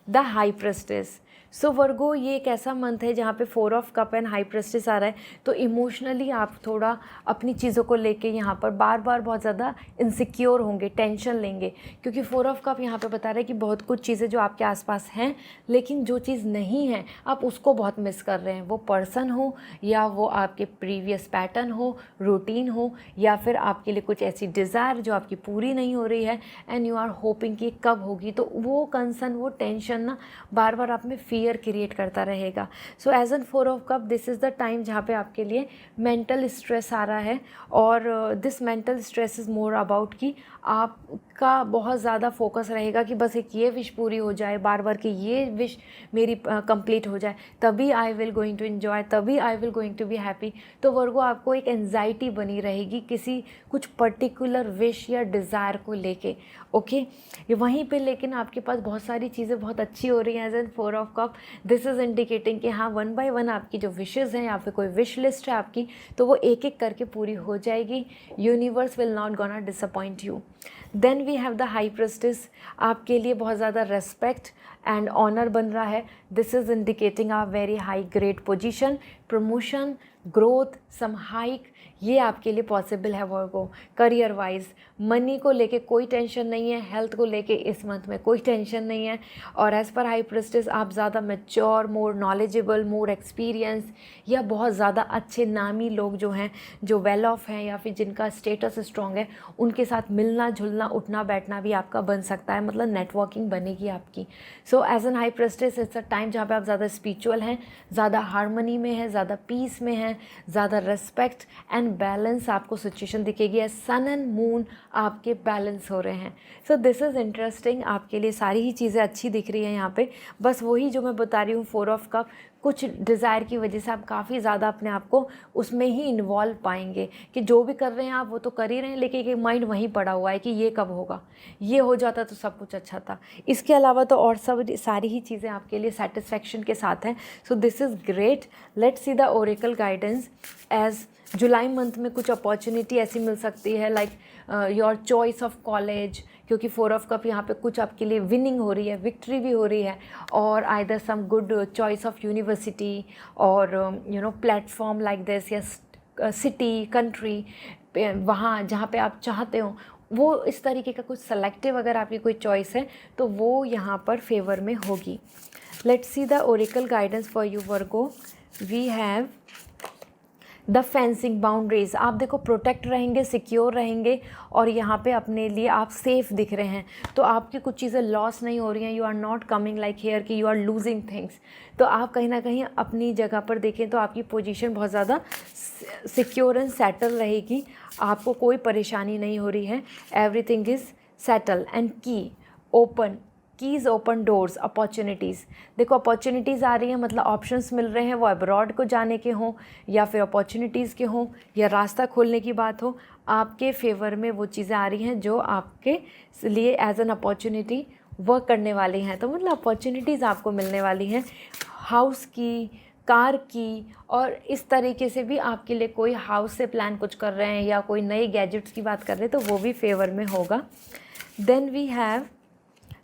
the high priestess. So Virgo, ये एक ऐसा मंथ है जहाँ पे 4 of cup and high priestess आ रहा है, तो इमोशनली आप थोड़ा अपनी चीज़ों को लेके यहाँ पर बार बार बहुत ज़्यादा इनसिक्योर होंगे, टेंशन लेंगे, क्योंकि 4 ऑफ कप यहाँ पे बता रहा है कि बहुत कुछ चीज़ें जो आपके आसपास हैं, लेकिन जो चीज़ नहीं है आप उसको बहुत मिस कर रहे हैं। वो पर्सन हो या वो आपके प्रीवियस पैटर्न हो, रूटीन हो, या फिर आपके लिए कुछ ऐसी डिज़ायर जो आपकी पूरी नहीं हो रही है एंड यू आर होपिंग कि कब होगी, तो वो कंसर्न, वो टेंशन ना बार बार आप में फियर क्रिएट करता रहेगा। So as an 4 of cup this is the time जहाँ पे आपके लिए मेंटल स्ट्रेस आ रहा है, और this mental stress is more about कि आपका बहुत ज़्यादा फोकस रहेगा कि बस एक ये विश पूरी हो जाए, बार बार कि ये विश मेरी कंप्लीट हो जाए, तभी I will going to enjoy, तभी I will going to be happy. तो वर्गो, आपको एक एंजाइटी बनी रहेगी किसी कुछ पर्टिकुलर विश या डिज़ायर को लेके, ओके। वहीं पे लेकिन आपके पास बहुत सारी चीज़ें बहुत अच्छी हो रही हैं as an 4 of cup. This is indicating कि हाँ, 1 बाय 1 आपकी जो विशेज़ हैं या फिर कोई विश लिस्ट है आपकी, तो वो एक एक करके पूरी हो जाएगी। Universe will not gonna disappoint you. Then we have the high prestige, आपके लिए बहुत ज़्यादा रेस्पेक्ट एंड ऑनर बन रहा है। This is indicating a very high grade position, promotion, growth, some hike, ये आपके लिए पॉसिबल है वर्गो। करियर वाइज मनी को लेके कोई टेंशन नहीं है, हेल्थ को लेके इस मंथ में कोई टेंशन नहीं है, और एज़ पर हाई प्रेस्टिस आप ज़्यादा mature, more knowledgeable, more experience, या बहुत ज़्यादा अच्छे नामी लोग जो हैं, जो वेल ऑफ हैं या फिर जिनका स्टेटस स्ट्रॉन्ग है, उनके साथ मिलना जुलना, उठना बैठना भी आपका बन सकता है, मतलब नेटवर्किंग बनेगी आपकी। So as an high prestige it's a time जहाँ पे आप ज़्यादा स्पिरिचुअल हैं, ज़्यादा हार्मनी में है, ज़्यादा पीस में है, ज़्यादा रेस्पेक्ट एंड बैलेंस आपको सिचुएशन दिखेगी। एज सन एंड मून आपके बैलेंस हो रहे हैं। सो दिस इज़ इंटरेस्टिंग, आपके लिए सारी ही चीज़ें अच्छी दिख रही हैं यहाँ पे। बस वही जो मैं बता रही हूँ, 4 ऑफ कप, कुछ डिज़ायर की वजह से आप काफ़ी ज़्यादा अपने आप को उसमें ही इन्वॉल्व पाएंगे कि जो भी कर रहे हैं आप वो तो कर ही रहे हैं, लेकिन एक माइंड वहीं पड़ा हुआ है कि ये कब होगा, ये हो जाता तो सब कुछ अच्छा था। इसके अलावा तो और सब सारी ही चीज़ें आपके लिए सेटिस्फैक्शन के साथ हैं। So this is great. Let's see the oracle guidance. As July month में कुछ अपॉर्चुनिटी ऐसी मिल सकती है like your choice of college, क्योंकि 4 ऑफ कप यहाँ पे कुछ आपके लिए विनिंग हो रही है, विक्ट्री भी हो रही है, और either some good choice of university और प्लेटफॉर्म लाइक दिस, या सिटी, कंट्री, वहाँ जहाँ पे आप चाहते हो वो इस तरीके का कुछ सेलेक्टिव अगर आपकी कोई चॉइस है तो वो यहाँ पर फेवर में होगी। Let's see the oracle guidance for you Virgo. We have the fencing, boundaries, आप देखो प्रोटेक्ट रहेंगे, सिक्योर रहेंगे, और यहाँ पे अपने लिए आप सेफ दिख रहे हैं, तो आपकी कुछ चीज़ें लॉस नहीं हो रही हैं। You are not coming like here कि यू आर लूजिंग थिंग्स। तो आप कहीं ना कहीं अपनी जगह पर देखें तो आपकी पोजीशन बहुत ज़्यादा सिक्योर एंड सेटल रहेगी, आपको कोई परेशानी नहीं हो रही है। एवरीथिंग इज़ सेटल एंड की open, keys open doors, opportunities, देखो अपॉर्चुनिटीज़ आ रही हैं, मतलब ऑप्शंस मिल रहे हैं, वो अब्रॉड को जाने के हों या फिर अपॉर्चुनिटीज़ के हों या रास्ता खोलने की बात हो, आपके फेवर में वो चीज़ें आ रही हैं जो आपके लिए एज एन अपॉर्चुनिटी वर्क करने वाली हैं। तो मतलब अपॉर्चुनिटीज़ आपको मिलने वाली हैं, हाउस की, कार की, और इस तरीके से भी आपके लिए कोई हाउस से प्लान कुछ कर रहे हैं या कोई नए गैजेट्स की बात कर रहे हैं तो वो भी फेवर में होगा। Then we have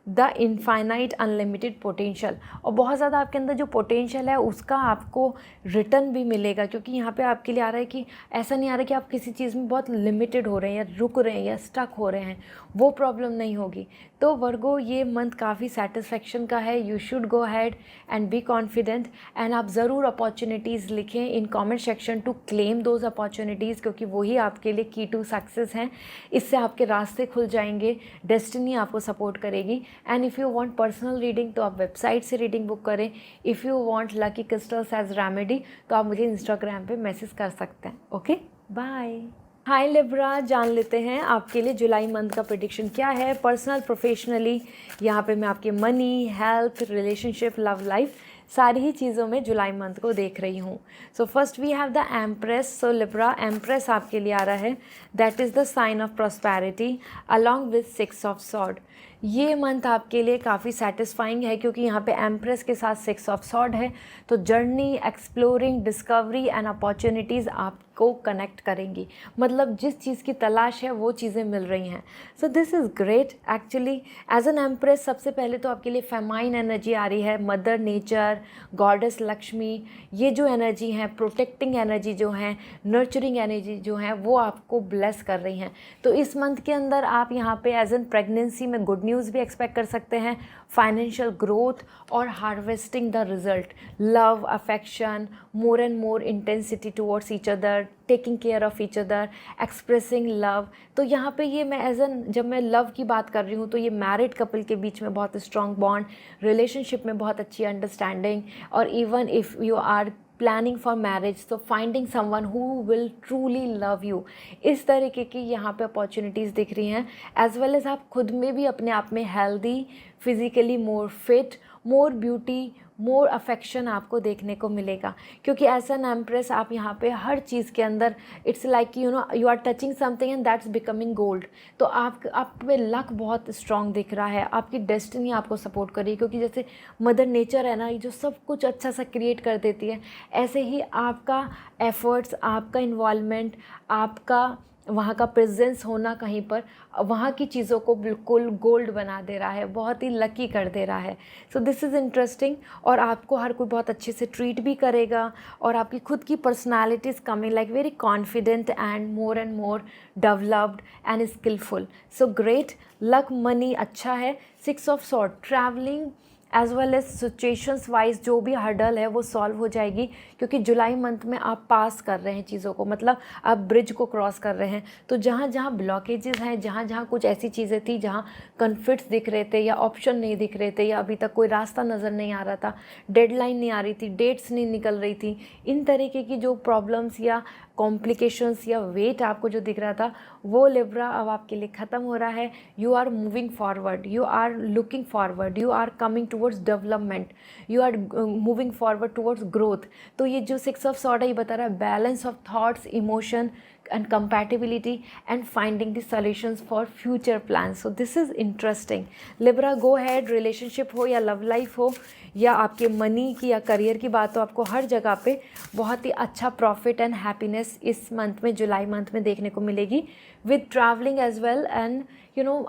the infinite unlimited potential, और बहुत ज़्यादा आपके अंदर जो पोटेंशियल है उसका आपको रिटर्न भी मिलेगा, क्योंकि यहाँ पे आपके लिए आ रहा है कि ऐसा नहीं आ रहा कि आप किसी चीज़ में बहुत लिमिटेड हो रहे हैं या रुक रहे हैं या स्टक हो रहे हैं, वो प्रॉब्लम नहीं होगी। तो वर्गो, ये मंथ काफ़ी सेटिस्फेक्शन का है। You should go had and be confident, and आप ज़रूर अपॉर्चुनिटीज़ लिखें in comment section two claim those opportunities, क्योंकि वही आपके लिए की टू सक्सेस हैं। इससे आपके रास्ते खुल जाएंगे, डेस्टिनी आपको सपोर्ट करेगी। And if you want personal reading तो आप वेबसाइट से रीडिंग बुक करें। If you want lucky crystals as remedy तो आप मुझे इंस्टाग्राम पे मैसेज कर सकते हैं। Okay, bye. हाय लिब्रा, जान लेते हैं आपके लिए जुलाई मंथ का प्रेडिक्शन क्या है, पर्सनल प्रोफेशनली। यहाँ पे मैं आपके money, health, relationship, love life सारी ही चीज़ों में जुलाई मंथ को देख रही हूँ। So first we have the empress. So Libra, empress आपके लिए आ रहा है, that is the sign of prosperity along with 6 of sword. ये मंथ आपके लिए काफ़ी सेटिस्फाइंग है क्योंकि यहाँ पे एम्प्रेस के साथ 6 ऑफ सॉर्ड है। तो journey, exploring, discovery and opportunities आपको कनेक्ट करेंगी। मतलब जिस चीज़ की तलाश है वो चीज़ें मिल रही हैं। So this is great actually. As an empress सबसे पहले तो आपके लिए फेमाइन एनर्जी आ रही है, मदर नेचर, गॉडेस लक्ष्मी, ये जो एनर्जी हैं, प्रोटेक्टिंग एनर्जी जो हैं, नर्चरिंग एनर्जी जो हैं, वो आपको ब्लेस कर रही हैं। तो इस मंथ के अंदर आप यहाँ पे एज एन प्रेगनेंसी में गुड न्यूज़ भी एक्सपेक्ट कर सकते हैं, फाइनेंशियल ग्रोथ और harvesting the result, love, affection, more and more intensity towards each other, taking care of each other, expressing love. तो यहाँ पे ये मैं एज एन, जब मैं लव की बात कर रही हूँ तो ये मैरिड कपल के बीच में बहुत स्ट्रॉन्ग बॉन्ड, रिलेशनशिप में बहुत अच्छी अंडरस्टैंडिंग, और even if you are planning for marriage तो finding someone who will truly love you, इस तरीके की यहाँ पे अपॉर्चुनिटीज़ दिख रही हैं। एज वेल एज आप खुद में भी अपने आप में healthy, physically more fit, more beauty, more affection आपको देखने को मिलेगा। क्योंकि एज एन एम्प्रेस आप यहाँ पे हर चीज़ के अंदर, it's like you are touching something and that's becoming gold. तो आप में लक बहुत स्ट्रॉन्ग दिख रहा है, आपकी डेस्टिनी आपको सपोर्ट कर रही है। क्योंकि जैसे मदर नेचर है ना, ये जो सब कुछ अच्छा सा क्रिएट कर देती है, ऐसे ही आपका एफर्ट्स, आपका इन्वॉल्वमेंट, आपका वहाँ का प्रेजेंस होना कहीं पर, वहाँ की चीज़ों को बिल्कुल गोल्ड बना दे रहा है, बहुत ही लकी कर दे रहा है। So this is interesting. और आपको हर कोई बहुत अच्छे से ट्रीट भी करेगा, और आपकी खुद की personality is coming like very confident and more developed and skillful. So great. Luck, money अच्छा है। 6 of sword, travelling as well as situations wise जो भी हर्डल है वो सॉल्व हो जाएगी। क्योंकि जुलाई मंथ में आप पास कर रहे हैं चीज़ों को, मतलब आप ब्रिज को क्रॉस कर रहे हैं। तो जहाँ जहाँ ब्लॉकेजेस हैं, जहाँ जहाँ कुछ ऐसी चीज़ें थी जहाँ कन्फ्लिक्ट्स दिख रहे थे, या ऑप्शन नहीं दिख रहे थे, या अभी तक कोई रास्ता नज़र नहीं आ रहा था, डेडलाइन नहीं आ रही थी, डेट्स नहीं निकल रही थी, इन तरीके की जो प्रॉब्लम्स या कॉम्प्लिकेशंस या वेट आपको जो दिख रहा था, वो लिब्रा अब आपके लिए ख़त्म हो रहा है। You are moving forward, you are looking forward, you are coming towards development, you are moving forward towards growth. तो ये जो 6 ऑफ सॉर्ड है, ये बता रहा है balance of thoughts, emotion and compatibility and finding the solutions for future plans. So this is interesting. Libra, go ahead, relationship हो या love life हो या आपके मनी की या करियर की बात हो, आपको हर जगह पे बहुत ही अच्छा प्रॉफिट एंड हैप्पीनेस इस मंथ में, जुलाई मंथ में देखने को मिलेगी, with travelling as well. And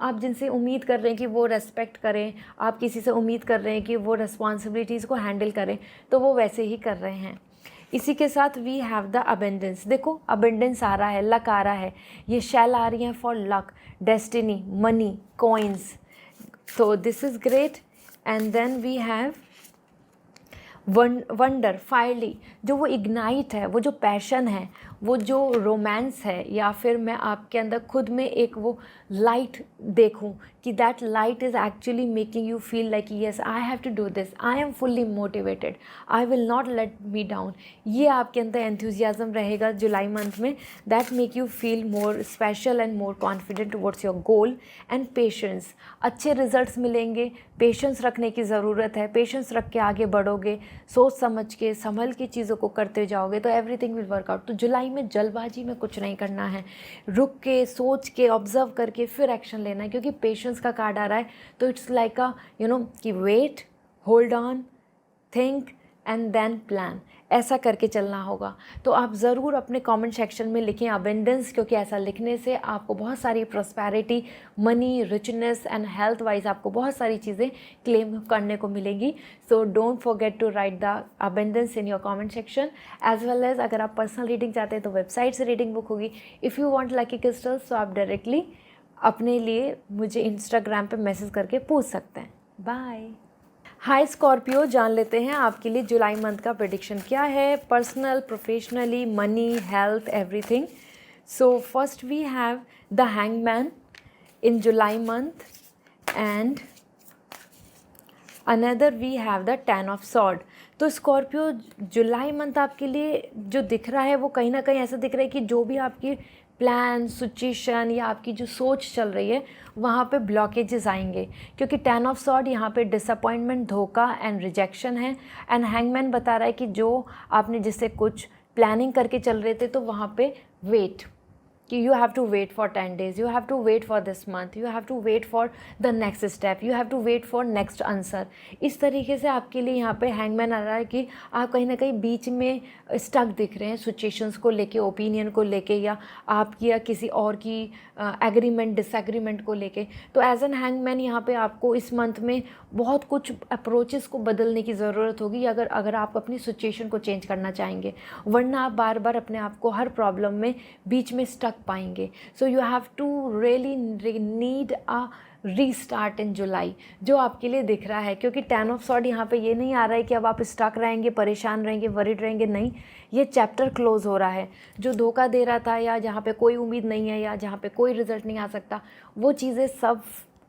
आप जिनसे उम्मीद कर रहे हैं कि वो रेस्पेक्ट करें, आप किसी से उम्मीद कर रहे हैं कि वो रिस्पॉन्सिबिलिटीज़ को हैंडल करें, तो वो वैसे ही कर रहे हैं। इसी के साथ वी हैव द अबेंडेंस। देखो अबेंडेंस आ रहा है, लक आ रहा है, ये शैल आ रही हैं for luck, destiny, money, coins. तो this is great. And then we have wonder, firefly, जो वो इग्नाइट है, वो जो पैशन है, वो जो रोमांस है, या फिर मैं आपके अंदर खुद में एक वो लाइट देखूं कि that light is actually making you feel like yes I have to do this, I am fully motivated, I will not let me down. ये आपके अंदर एंथुजियाज़म रहेगा जुलाई मंथ में, that make you feel more special and more confident towards your goal. And patience, अच्छे results मिलेंगे, patience रखने की ज़रूरत है, पेशेंस रख के आगे बढ़ोगे, सोच समझ के संभल के चीज़ों को करते जाओगे तो एवरीथिंग विल वर्क आउट। तो जुलाई में जल्दबाजी में कुछ नहीं करना है, रुक के सोच के ऑब्जर्व करके फिर एक्शन लेना है। क्योंकि पेशेंस का कार्ड आ रहा है, तो इट्स लाइक अ कि wait, hold on, think and then plan, ऐसा करके चलना होगा। तो आप ज़रूर अपने कमेंट सेक्शन में लिखें अबेंडेंस, क्योंकि ऐसा लिखने से आपको बहुत सारी prosperity, money, richness and health wise आपको बहुत सारी चीज़ें क्लेम करने को मिलेंगी। So don't forget to write the abundance in your comment section. As well as अगर आप पर्सनल रीडिंग चाहते हैं तो वेबसाइट से रीडिंग बुक होगी। If you want lucky crystals तो आप डायरेक्टली अपने लिए मुझे इंस्टाग्राम पे मैसेज करके पूछ सकते हैं। बाय। हाय स्कॉर्पियो, जान लेते हैं आपके लिए जुलाई मंथ का प्रेडिक्शन क्या है, personal, professionally, money, health, everything. So first we have the hangman in July month and another we have the 10 of sword. तो स्कॉर्पियो, जुलाई मंथ आपके लिए जो दिख रहा है वो कहीं ना कहीं ऐसा दिख रहा है कि जो भी आपकी प्लान, सिचुएशन या आपकी जो सोच चल रही है वहाँ पे ब्लॉकेजेस आएंगे, क्योंकि 10 ऑफ सॉर्ड यहाँ पे डिसअपॉइंटमेंट, धोखा एंड रिजेक्शन है। एंड हैंगमैन बता रहा है कि जो आपने जिससे कुछ प्लानिंग करके चल रहे थे तो वहाँ पे वेट, कि you have to wait for 10 days, you have to wait for this month, you have to wait for the next step, you have to wait for next answer. इस तरीके से आपके लिए यहाँ पे हैंगमैन आ रहा है कि आप कहीं ना कहीं बीच में स्टक दिख रहे हैं सिचुएशंस को लेके, ओपिनियन को लेके, या आपकी या किसी और की एग्रीमेंट डिसएग्रीमेंट को लेके। तो एज एन हैंगमैन यहाँ पे आपको इस मंथ में बहुत कुछ अप्रोचेस को बदलने की ज़रूरत होगी अगर आप अपनी सिचुएशन को चेंज करना चाहेंगे, वरना आप बार बार अपने आप को हर प्रॉब्लम में बीच में स्टक पाएंगे। So you have to really need a restart in July, जो आपके लिए दिख रहा है। क्योंकि 10 ऑफ सॉर्ड यहाँ पे ये नहीं आ रहा है कि अब आप स्टक रहेंगे, परेशान रहेंगे, वरीड रहेंगे, नहीं, ये चैप्टर क्लोज हो रहा है। जो धोखा दे रहा था या जहाँ पे कोई उम्मीद नहीं है या जहाँ पे कोई रिजल्ट नहीं आ सकता, वो चीज़ें सब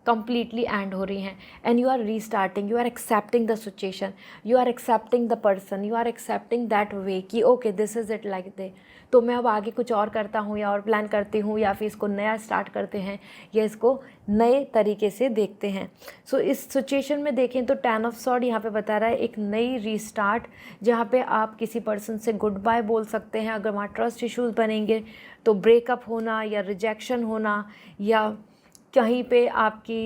completely एंड हो रही हैं। And you are restarting, you are accepting the situation, you are accepting the person, you are accepting that way कि okay this is it like they, तो मैं अब आगे कुछ और करता हूँ या और प्लान करती हूँ, या फिर इसको नया स्टार्ट करते हैं या इसको नए तरीके से देखते हैं। सो इस सिचुएशन में देखें तो 10 ऑफ सॉर्ड यहाँ पे बता रहा है एक नई रीस्टार्ट, जहाँ पे आप किसी पर्सन से गुड बाय बोल सकते हैं। अगर वहाँ ट्रस्ट इश्यूज़ बनेंगे तो ब्रेकअप होना या रिजेक्शन होना या कहीं पे आपकी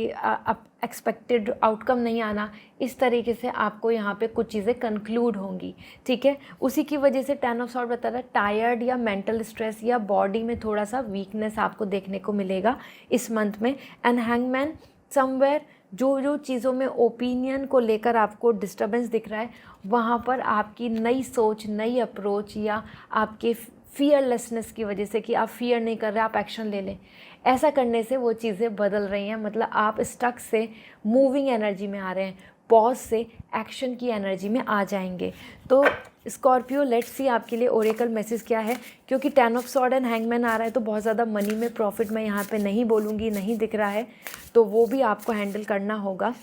एक्सपेक्टेड आउटकम नहीं आना, इस तरीके से आपको यहाँ पे कुछ चीज़ें कंक्लूड होंगी, ठीक है। उसी की वजह से 10 ऑफ सॉर्ड बता रहा है टायर्ड या मेंटल स्ट्रेस या बॉडी में थोड़ा सा वीकनेस आपको देखने को मिलेगा इस मंथ में। एंड हैंगमैन समवेयर जो चीज़ों में ओपिनियन को लेकर आपको डिस्टर्बेंस दिख रहा है, वहाँ पर आपकी नई सोच, नई अप्रोच या आपके फियरलेसनेस की वजह से कि आप फियर नहीं कर रहे, आप एक्शन ले लें, ऐसा करने से वो चीज़ें बदल रही हैं। मतलब आप स्टक से मूविंग एनर्जी में आ रहे हैं, पॉज से एक्शन की एनर्जी में आ जाएंगे। तो स्कॉर्पियो, लेट्स सी आपके लिए ओरेकल मैसेज क्या है। क्योंकि 10 ऑफ सॉर्ड एंड हैंगमैन आ रहा है तो बहुत ज़्यादा मनी में प्रॉफिट मैं यहाँ पे नहीं बोलूँगी, नहीं दिख रहा है, तो वो भी आपको हैंडल करना होगा।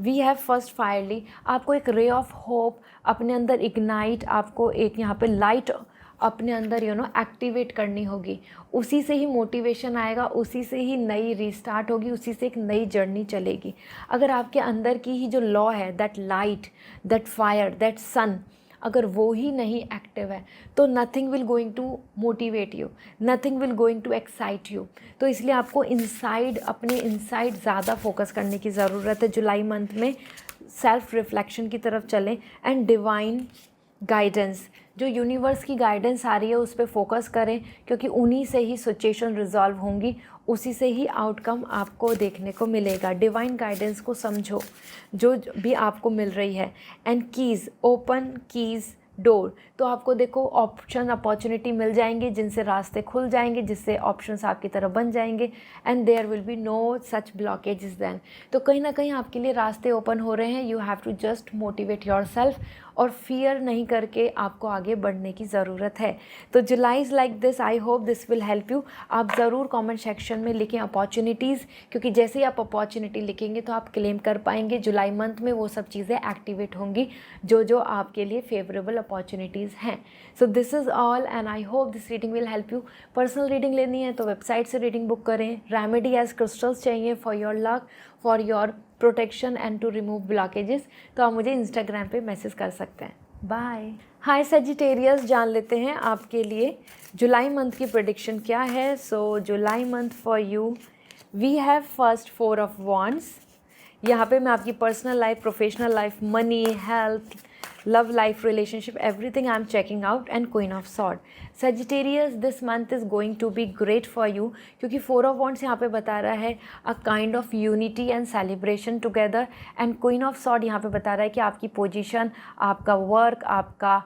वी हैव फर्स्ट फायरली, आपको एक रे ऑफ होप अपने अंदर इग्नाइट, आपको एक यहाँ पे लाइट अपने अंदर एक्टिवेट करनी होगी। उसी से ही मोटिवेशन आएगा, उसी से ही नई रीस्टार्ट होगी, उसी से एक नई जर्नी चलेगी। अगर आपके अंदर की ही जो लॉ है, that light, that fire, that sun, अगर वो ही नहीं एक्टिव है तो nothing will going to motivate you, nothing will going to excite you. तो इसलिए आपको इनसाइड, अपने इनसाइड ज़्यादा फोकस करने की ज़रूरत है। जुलाई मंथ में सेल्फ रिफ्लेक्शन की तरफ चलें एंड डिवाइन गाइडेंस, जो यूनिवर्स की गाइडेंस आ रही है उस पर फोकस करें, क्योंकि उन्हीं से ही सिचुएशन रिजॉल्व होंगी, उसी से ही आउटकम आपको देखने को मिलेगा। डिवाइन गाइडेंस को समझो जो भी आपको मिल रही है। And keys, open keys door, तो आपको देखो ऑप्शन, अपॉर्चुनिटी मिल जाएंगे जिनसे रास्ते खुल जाएंगे, जिससे ऑप्शंस आपकी तरफ बन जाएंगे। And there will be no such blockages then, तो कहीं ना कहीं आपके लिए रास्ते ओपन हो रहे हैं। You have to just motivate yourself और फियर नहीं करके आपको आगे बढ़ने की ज़रूरत है। तो July is like this, I hope this will help you. आप ज़रूर कमेंट सेक्शन में लिखें अपॉर्चुनिटीज़, क्योंकि जैसे ही आप अपॉर्चुनिटी लिखेंगे तो आप क्लेम कर पाएंगे। जुलाई मंथ में वो सब चीज़ें एक्टिवेट होंगी जो आपके लिए फेवरेबल अपॉर्चुनिटीज़ हैं। So this is all and I hope this reading will help you. Personal reading लेनी है तो वेबसाइट से रीडिंग बुक करें। रेमेडी एज क्रिस्टल्स चाहिए for your luck, for your protection and to remove blockages, तो आप मुझे इंस्टाग्राम पे मैसेज कर सकते हैं। बाय। हाय सजिटेरियस, जान लेते हैं आपके लिए जुलाई मंथ की प्रेडिक्शन क्या है। So July month for you we have first 4 of wands. यहाँ पे मैं आपकी personal life, professional life, money, health, love life, relationship, everything I am checking out. And queen of sword. Sagittarius, this month is going to be great for you, क्योंकि 4 of wands यहाँ पे बता रहा है a kind of unity and celebration together. And queen of sword यहाँ पे बता रहा है कि आपकी पोजीशन, आपका वर्क, आपका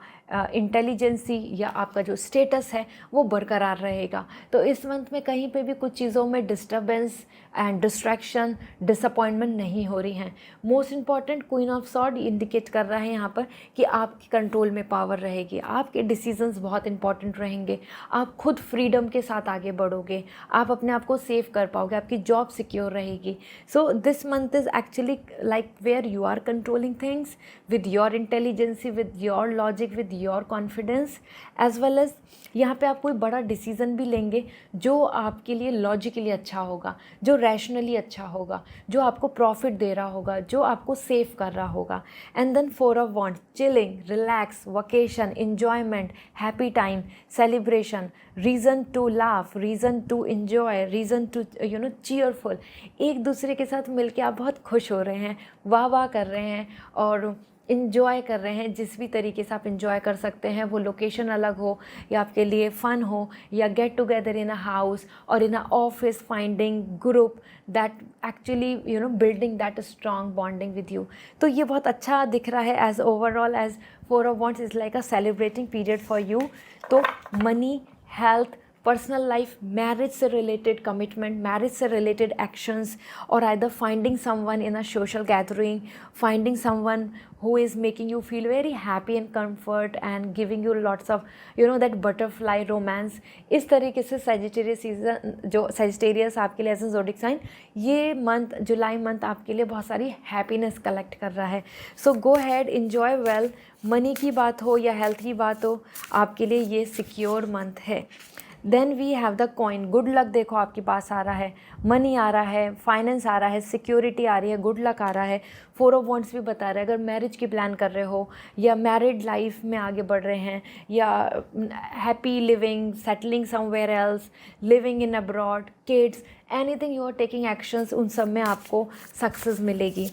इंटेलिजेंसी या आपका जो स्टेटस है वो बरकरार रहेगा। तो इस मंथ में कहीं पे भी कुछ चीज़ों में डिस्टर्बेंस एंड डिस्ट्रैक्शन, डिसअपॉइंटमेंट नहीं हो रही हैं। Most important, queen of sword indicate कर रहा है यहाँ पर कि आपके कंट्रोल में पावर रहेगी, आपके डिसीजंस बहुत इंपॉर्टेंट रहेंगे, आप खुद फ्रीडम के साथ आगे बढ़ोगे, आप अपने आप को सेव कर पाओगे, आपकी जॉब सिक्योर रहेगी. So this month is actually like where you are controlling things with your intelligency, with your logic, with your confidence, as well as यहाँ पे आप कोई बड़ा डिसीज़न भी लेंगे जो आपके लिए लॉजिकली अच्छा होगा, जो रैशनली अच्छा होगा, जो आपको प्रॉफिट दे रहा होगा, जो आपको सेव कर रहा होगा. And then 4 of wands, chilling, relax, vacation, enjoyment, happy time, celebration, reason to laugh, reason to enjoy, reason to cheerful. एक दूसरे के साथ मिलके आप बहुत खुश हो रहे हैं, वाह वाह कर रहे हैं और इन्जॉय कर रहे हैं. जिस भी तरीके से आप इन्जॉय कर सकते हैं, वो लोकेशन अलग हो या आपके लिए फ़न हो, या get together in a house और in a office, finding group that actually building that strong bonding with you. तो ये बहुत अच्छा दिख रहा है as overall, as 4 of wands is like a celebrating period for you. तो money, health, personal life, marriage से रिलेटेड कमिटमेंट, मैरिज से रिलेटेड एक्शंस, और either finding someone in a social gathering, finding someone who is making you feel very happy and comfort and giving you lots of that butterfly romance. इस तरीके से Sagittarius season, जो Sagittarius आपके लिए as a zodiac sign, ये month, जुलाई month आपके लिए बहुत सारी हैप्पीनेस कलेक्ट कर रहा है. सो गो हैड, इन्जॉय वेल. मनी की बात हो या हेल्थ की बात हो, आपके लिए ये सिक्योर मंथ है. Then we have the coin, good luck देखो आपके पास आ रहा है, मनी आ रहा है, फाइनेंस आ रहा है, सिक्योरिटी आ रही है, गुड लक आ रहा है. 4 ऑफ वॉन्ड्स भी बता रहे हैं अगर मैरिज की प्लान कर रहे हो या मैरिड लाइफ में आगे बढ़ रहे हैं, या happy living, settling somewhere else, living in abroad, kids, anything you are taking actions, उन सब में आपको सक्सेस मिलेगी.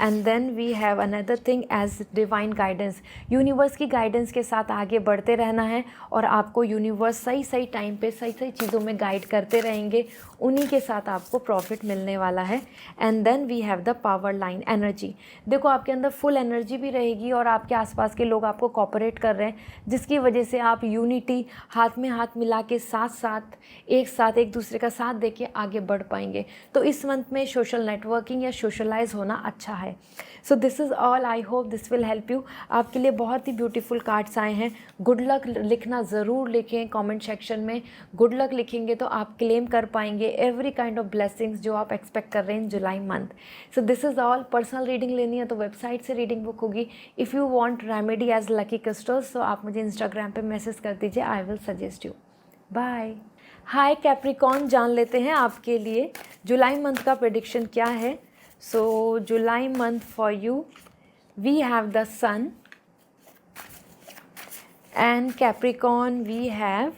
And then we have another thing as divine guidance. Universe की गाइडेंस के साथ आगे बढ़ते रहना है और आपको यूनिवर्स सही सही टाइम पे सही सही चीज़ों में गाइड करते रहेंगे, उन्हीं के साथ आपको प्रॉफिट मिलने वाला है. And then we have the power line, energy. देखो आपके अंदर फुल एनर्जी भी रहेगी और आपके आसपास के लोग आपको कोऑपरेट कर रहे हैं, जिसकी वजह से आप यूनिटी, हाथ में हाथ मिला के साथ एक दूसरे का साथ देके आगे बढ़ पाएंगे. तो इस मंथ में सोशल नेटवर्किंग या सोशलाइज होना अच्छा है. So this is all, I hope this will help you. आपके लिए बहुत ही ब्यूटीफुल कार्ड्स आए हैं. गुड लक लिखना ज़रूर लिखें कमेंट सेक्शन में. गुड लक लिखेंगे तो आप क्लेम कर पाएंगे एवरी काइंड ऑफ ब्लेसिंग्स जो आप एक्सपेक्ट कर रहे हैं in July month. So this is all. Personal reading लेनी है तो वेबसाइट से रीडिंग बुक होगी. If you want remedy as lucky crystals तो आप मुझे इंस्टाग्राम पे मैसेज कर दीजिए, I will suggest you. Bye. Hi Capricorn, जान लेते हैं आपके लिए जुलाई मंथ का प्रेडिक्शन क्या है. So July month for you we have the sun, and Capricorn we have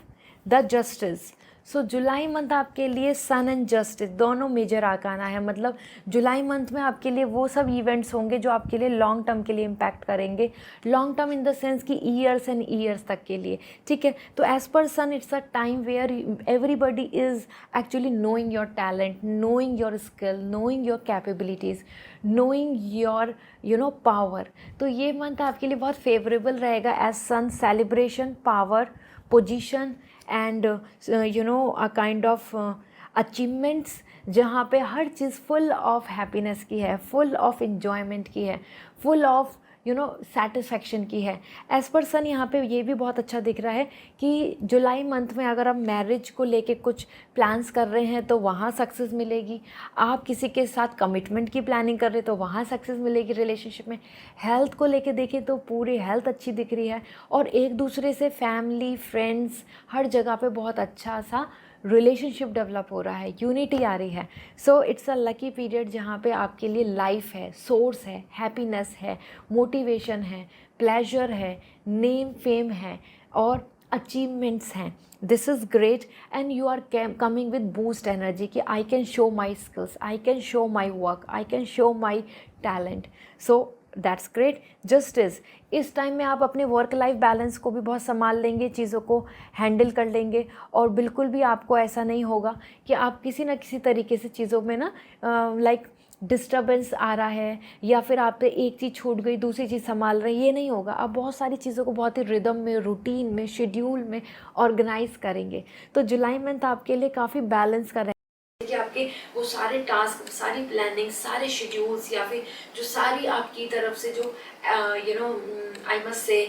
the justice. So July month आपके लिए सन एंड जस्टिस दोनों मेजर आकाना है. मतलब जुलाई मंथ में आपके लिए वो सब इवेंट्स होंगे जो आपके लिए लॉन्ग टर्म के लिए इम्पैक्ट करेंगे. Long term in the sense कि ईयर्स एंड ईयर्स तक के लिए, ठीक है. तो as per sun it's a time where everybody is actually knowing your talent, knowing your skill, knowing your capabilities, knowing your power. तो ये मंथ आपके लिए बहुत फेवरेबल रहेगा as sun. Celebration, power, position and a kind of achievements, जहाँ पे हर चीज़ फुल ऑफ हैप्पीनेस की है, फुल ऑफ इन्जॉयमेंट की है, फुल ऑफ सेटिस्फैक्शन की है. एज पर सन यहाँ पे ये भी बहुत अच्छा दिख रहा है कि जुलाई मंथ में अगर आप मैरिज को लेके कुछ प्लान्स कर रहे हैं तो वहाँ सक्सेस मिलेगी. आप किसी के साथ कमिटमेंट की प्लानिंग कर रहे हैं तो वहाँ सक्सेस मिलेगी रिलेशनशिप में. हेल्थ को लेके देखें तो पूरी हेल्थ अच्छी दिख रही है, और एक दूसरे से फैमिली, फ्रेंड्स, हर जगह पे बहुत अच्छा सा रिलेशनशिप डेवलप हो रहा है, यूनिटी आ रही है. सो इट्स अ लकी पीरियड जहाँ पे आपके लिए लाइफ है, सोर्स है, हैप्पीनेस है, मोटिवेशन है, प्लेजर है, नेम फेम है और अचीवमेंट्स हैं. This is great and you are coming with boost energy कि I can show my skills, I can show my work, I can show my talent. So that's great. Justice, इस time में आप अपने work life balance को भी बहुत संभाल लेंगे, चीज़ों को हैंडल कर लेंगे, और बिल्कुल भी आपको ऐसा नहीं होगा कि आप किसी न किसी तरीके से चीज़ों में ना लाइक डिस्टर्बेंस आ रहा है या फिर आप पे एक चीज़ छूट गई दूसरी चीज़ संभाल रहे हैं, ये नहीं होगा. आप बहुत सारी चीज़ों को बहुत ही रिदम में, रूटीन में, शेड्यूल में ऑर्गेनाइज करेंगे. तो जुलाई मंथ आपके लिए काफ़ी बैलेंस कर रहे हैं कि आप आपके वो सारे टास्क, सारी प्लानिंग, सारे शेड्यूल्स या फिर जो सारी आपकी तरफ से जो आई मस्ट से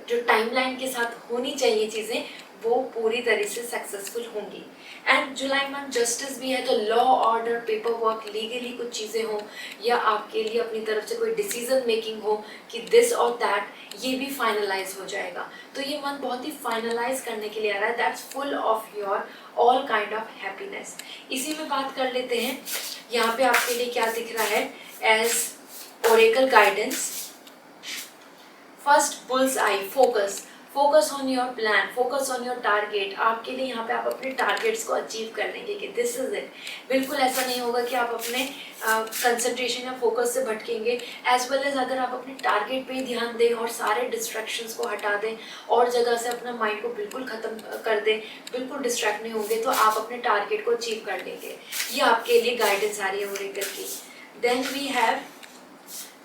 जो टाइमलाइन के साथ होनी चाहिए चीज़ें, वो पूरी तरह से सक्सेसफुल होंगी। एंड जुलाई मंथ जस्टिस भी है, तो law order, paper work, legally कुछ चीज़ें हो या आपके लिए अपनी तरफ से कोई डिसीजन मेकिंग हो कि दिस और दैट, ये भी फाइनलाइज हो जाएगा। तो ये मंथ बहुत ही फाइनलाइज करने के लिए आ रहा है। That's full of your all kind of happiness. इसी में बात कर लेते हैं यहाँ पे आपके लिए क्या दिख रहा है as oracle guidance. First, bulls eye, focus on your plan, focus on your target. आपके लिए यहाँ पे आप अपने टारगेट्स को अचीव कर लेंगे कि दिस इज इट। बिल्कुल ऐसा नहीं होगा कि आप अपने कंसंट्रेशन या फोकस से भटकेंगे। एज वेल एज अगर आप अपने टारगेट पे ही ध्यान दें और सारे डिस्ट्रैक्शंस को हटा दें और जगह से अपना माइंड को बिल्कुल ख़त्म कर दें, बिल्कुल डिस्ट्रैक्ट नहीं होंगे, तो आप अपने टारगेट को अचीव कर लेंगे। ये आपके लिए गाइडेंस आ रही है ओरेकल की। Then we have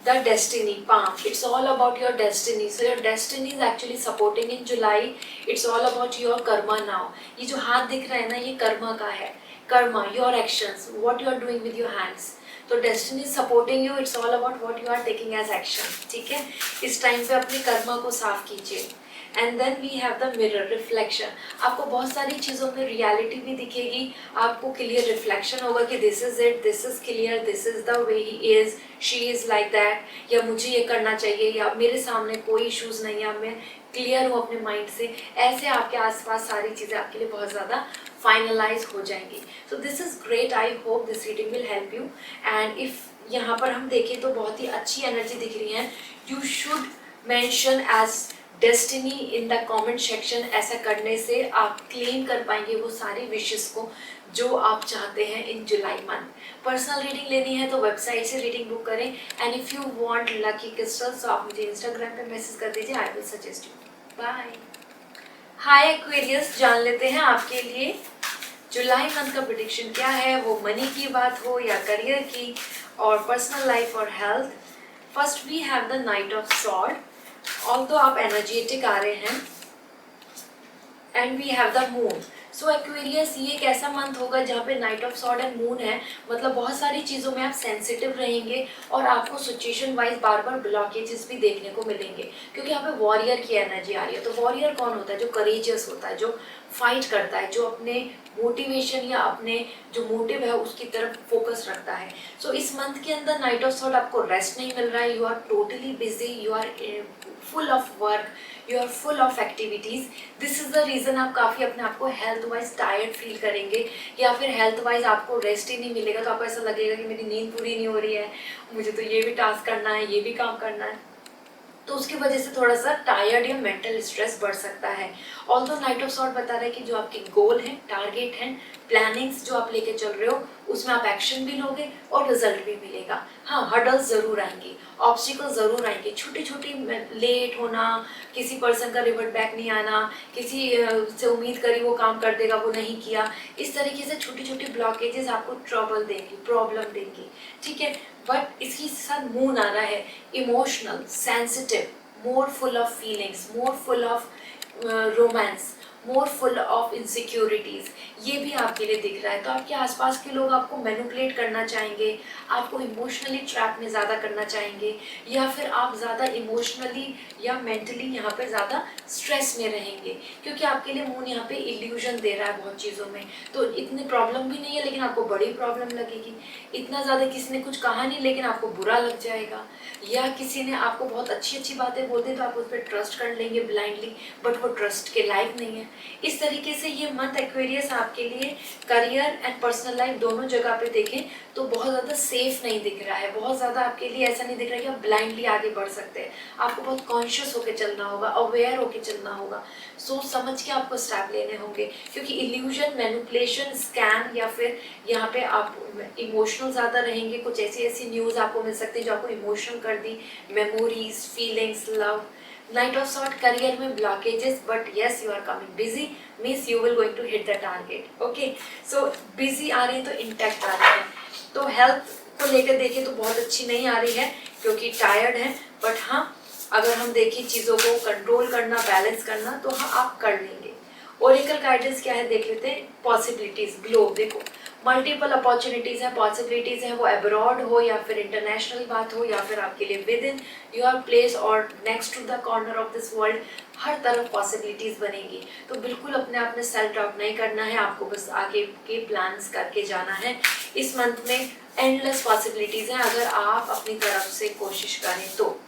the destiny palm. It's all about your destiny. So your destiny is actually supporting in July. It's all about your karma now. ये जो हाथ दिख रहा है ना, ये कर्मा का है। Karma, your actions, what you are doing with your hands. तो destiny is supporting you. It's all about what you are taking as action. ठीक है, इस टाइम पे अपने कर्मा को साफ कीजिए। And then we have the mirror, reflection. आपको बहुत सारी चीज़ों में रियलिटी भी दिखेगी, आपको क्लियर रिफ्लेक्शन होगा कि this is it, this is clear, this is the way he is, she is like that, या मुझे ये करना चाहिए, या मेरे सामने कोई इश्यूज़ नहीं है, मैं क्लियर हूँ अपने माइंड से। ऐसे आपके आसपास सारी चीज़ें आपके लिए बहुत ज़्यादा फाइनलाइज हो जाएंगी। सो this is great. I hope this reading will help you. And if यहाँ पर हम देखें तो बहुत ही अच्छी एनर्जी दिख रही है। You should mention as destiny in the comment section. ऐसा करने से आप क्लेम कर पाएंगे वो सारी विशेस को जो आप चाहते हैं in July month. Personal reading लेनी है तो वेबसाइट से रीडिंग बुक करें। And if you want lucky crystals, तो आप मुझे इंस्टाग्राम पे मैसेज कर दीजिए, I will suggest you. Bye. Hi Aquarius, जान लेते हैं आपके लिए जुलाई मंथ का प्रेडिक्शन क्या है, वो मनी की बात हो या करियर की और पर्सनल लाइफ और health. First we have the knight of sword. Although आप एनर्जेटिक आ रहे हैं, and we have the moon. So Aquarius, ये एक ऐसा मंथ होगा जहाँ पे knight of sword and moon है, मतलब बहुत सारी चीज़ों में आप सेंसिटिव रहेंगे और आपको सिचुएशन वाइज बार बार ब्लॉकेजेस भी देखने को मिलेंगे, क्योंकि यहाँ पे वॉरियर की एनर्जी आ रही है। तो वॉरियर कौन होता है? जो करेजियस होता है, जो फाइट करता है, जो अपने मोटिवेशन या अपने जो मोटिव है उसकी तरफ फोकस रखता है। सो इस मंथ के अंदर नाइट ऑफ सॉर्ड आपको रेस्ट नहीं मिल रहा है, you are totally busy, you are full of work, you are full of activities. This is the reason आप काफ़ी अपने आप को हेल्थ वाइज टायर्ड फील करेंगे, या फिर हेल्थ वाइज आपको रेस्ट ही नहीं मिलेगा, तो आपको ऐसा लगेगा कि मेरी नींद पूरी नहीं हो रही है, मुझे तो ये भी टास्क करना है, ये भी काम करना है। तो उसकी वजह से थोड़ा सा टायर्ड या मेंटल स्ट्रेस बढ़ सकता है। ऑल्दो नाइट ऑफ सॉर्ड बता रहा है कि जो आपके गोल हैं, टारगेट हैं, प्लानिंग्स जो आप लेके चल रहे हो, उसमें आप एक्शन भी लोगे और रिजल्ट भी मिलेगा। हाँ, हर्डल्स ज़रूर आएंगी, ऑब्स्टिकल्स ज़रूर आएंगे, छोटी छोटी, लेट होना, किसी पर्सन का रिवर्ट बैक नहीं आना, किसी से उम्मीद करी वो काम कर देगा, वो नहीं किया, इस तरीके से छोटी छोटी ब्लॉकेजेस आपको ट्रबल देंगी, प्रॉब्लम देंगी। ठीक है, बट इसके साथ मून आ रहा है, emotional, sensitive, more full of feelings, more full of romance, more full of insecurities, ये भी आपके लिए दिख रहा है। तो आपके आसपास के लोग आपको मैनिपुलेट करना चाहेंगे, आपको इमोशनली ट्रैप में ज़्यादा करना चाहेंगे, या फिर आप ज़्यादा इमोशनली या मेंटली यहाँ पे ज़्यादा स्ट्रेस में रहेंगे, क्योंकि आपके लिए मून यहाँ पे इल्यूजन दे रहा है बहुत चीज़ों में। तो इतनी प्रॉब्लम भी नहीं है, लेकिन आपको बड़ी प्रॉब्लम लगेगी। इतना ज़्यादा किसी ने कुछ कहा नहीं, लेकिन आपको बुरा लग जाएगा, या किसी ने आपको बहुत अच्छी अच्छी बातें बोल दी तो आप उस पर ट्रस्ट कर लेंगे ब्लाइंडली, बट वो ट्रस्ट के लायक नहीं है। इस तरीके से ये मंथ एक्वेरियस आपके लिए करियर एंड पर्सनल लाइफ दोनों जगह पे देखें तो बहुत ज़्यादा सेफ नहीं दिख रहा है, बहुत ज़्यादा आपके लिए ऐसा नहीं दिख रहा है कि आप ब्लाइंडली आगे बढ़ सकते हैं। आपको बहुत कॉन्शियस होकर चलना होगा, अवेयर होकर चलना होगा, सोच समझ के आपको स्टेप लेने होंगे, क्योंकि इल्यूजन, मैनिपुलेशन, स्कैम, या फिर यहाँ पे आप इमोशनल ज़्यादा रहेंगे। कुछ ऐसी न्यूज़ आपको मिल सकती है जो आपको इमोशनल कर दी, memories, feelings, love. Knight of sword, career में blockages, but yes you are coming busy, means you will going to hit the target. Okay, so busy आ रही है तो इंटैक्ट आ रही है। तो हेल्थ को लेकर देखें तो बहुत अच्छी नहीं आ रही है, क्योंकि टायर्ड है, बट हाँ अगर हम देखें चीज़ों को कंट्रोल करना, बैलेंस करना, तो हाँ आप कर लेंगे। ओरेकल गाइडेंस क्या है देख लेते हैं। पॉसिबिलिटीज, ग्लोब, देखो मल्टीपल अपॉर्चुनिटीज़ हैं, पॉसिबिलिटीज़ हैं, वो अब्रॉड हो या फिर इंटरनेशनल बात हो या फिर आपके लिए विद इन योर प्लेस और next to the corner of this world, हर तरफ पॉसिबिलिटीज़ बनेंगी। तो बिल्कुल अपने आप में सेल्फ डाउट नहीं करना है, आपको बस आगे के प्लान्स करके जाना है। इस मंथ में एंडलेस पॉसिबिलिटीज़ हैं अगर आप अपनी तरफ से कोशिश करें तो।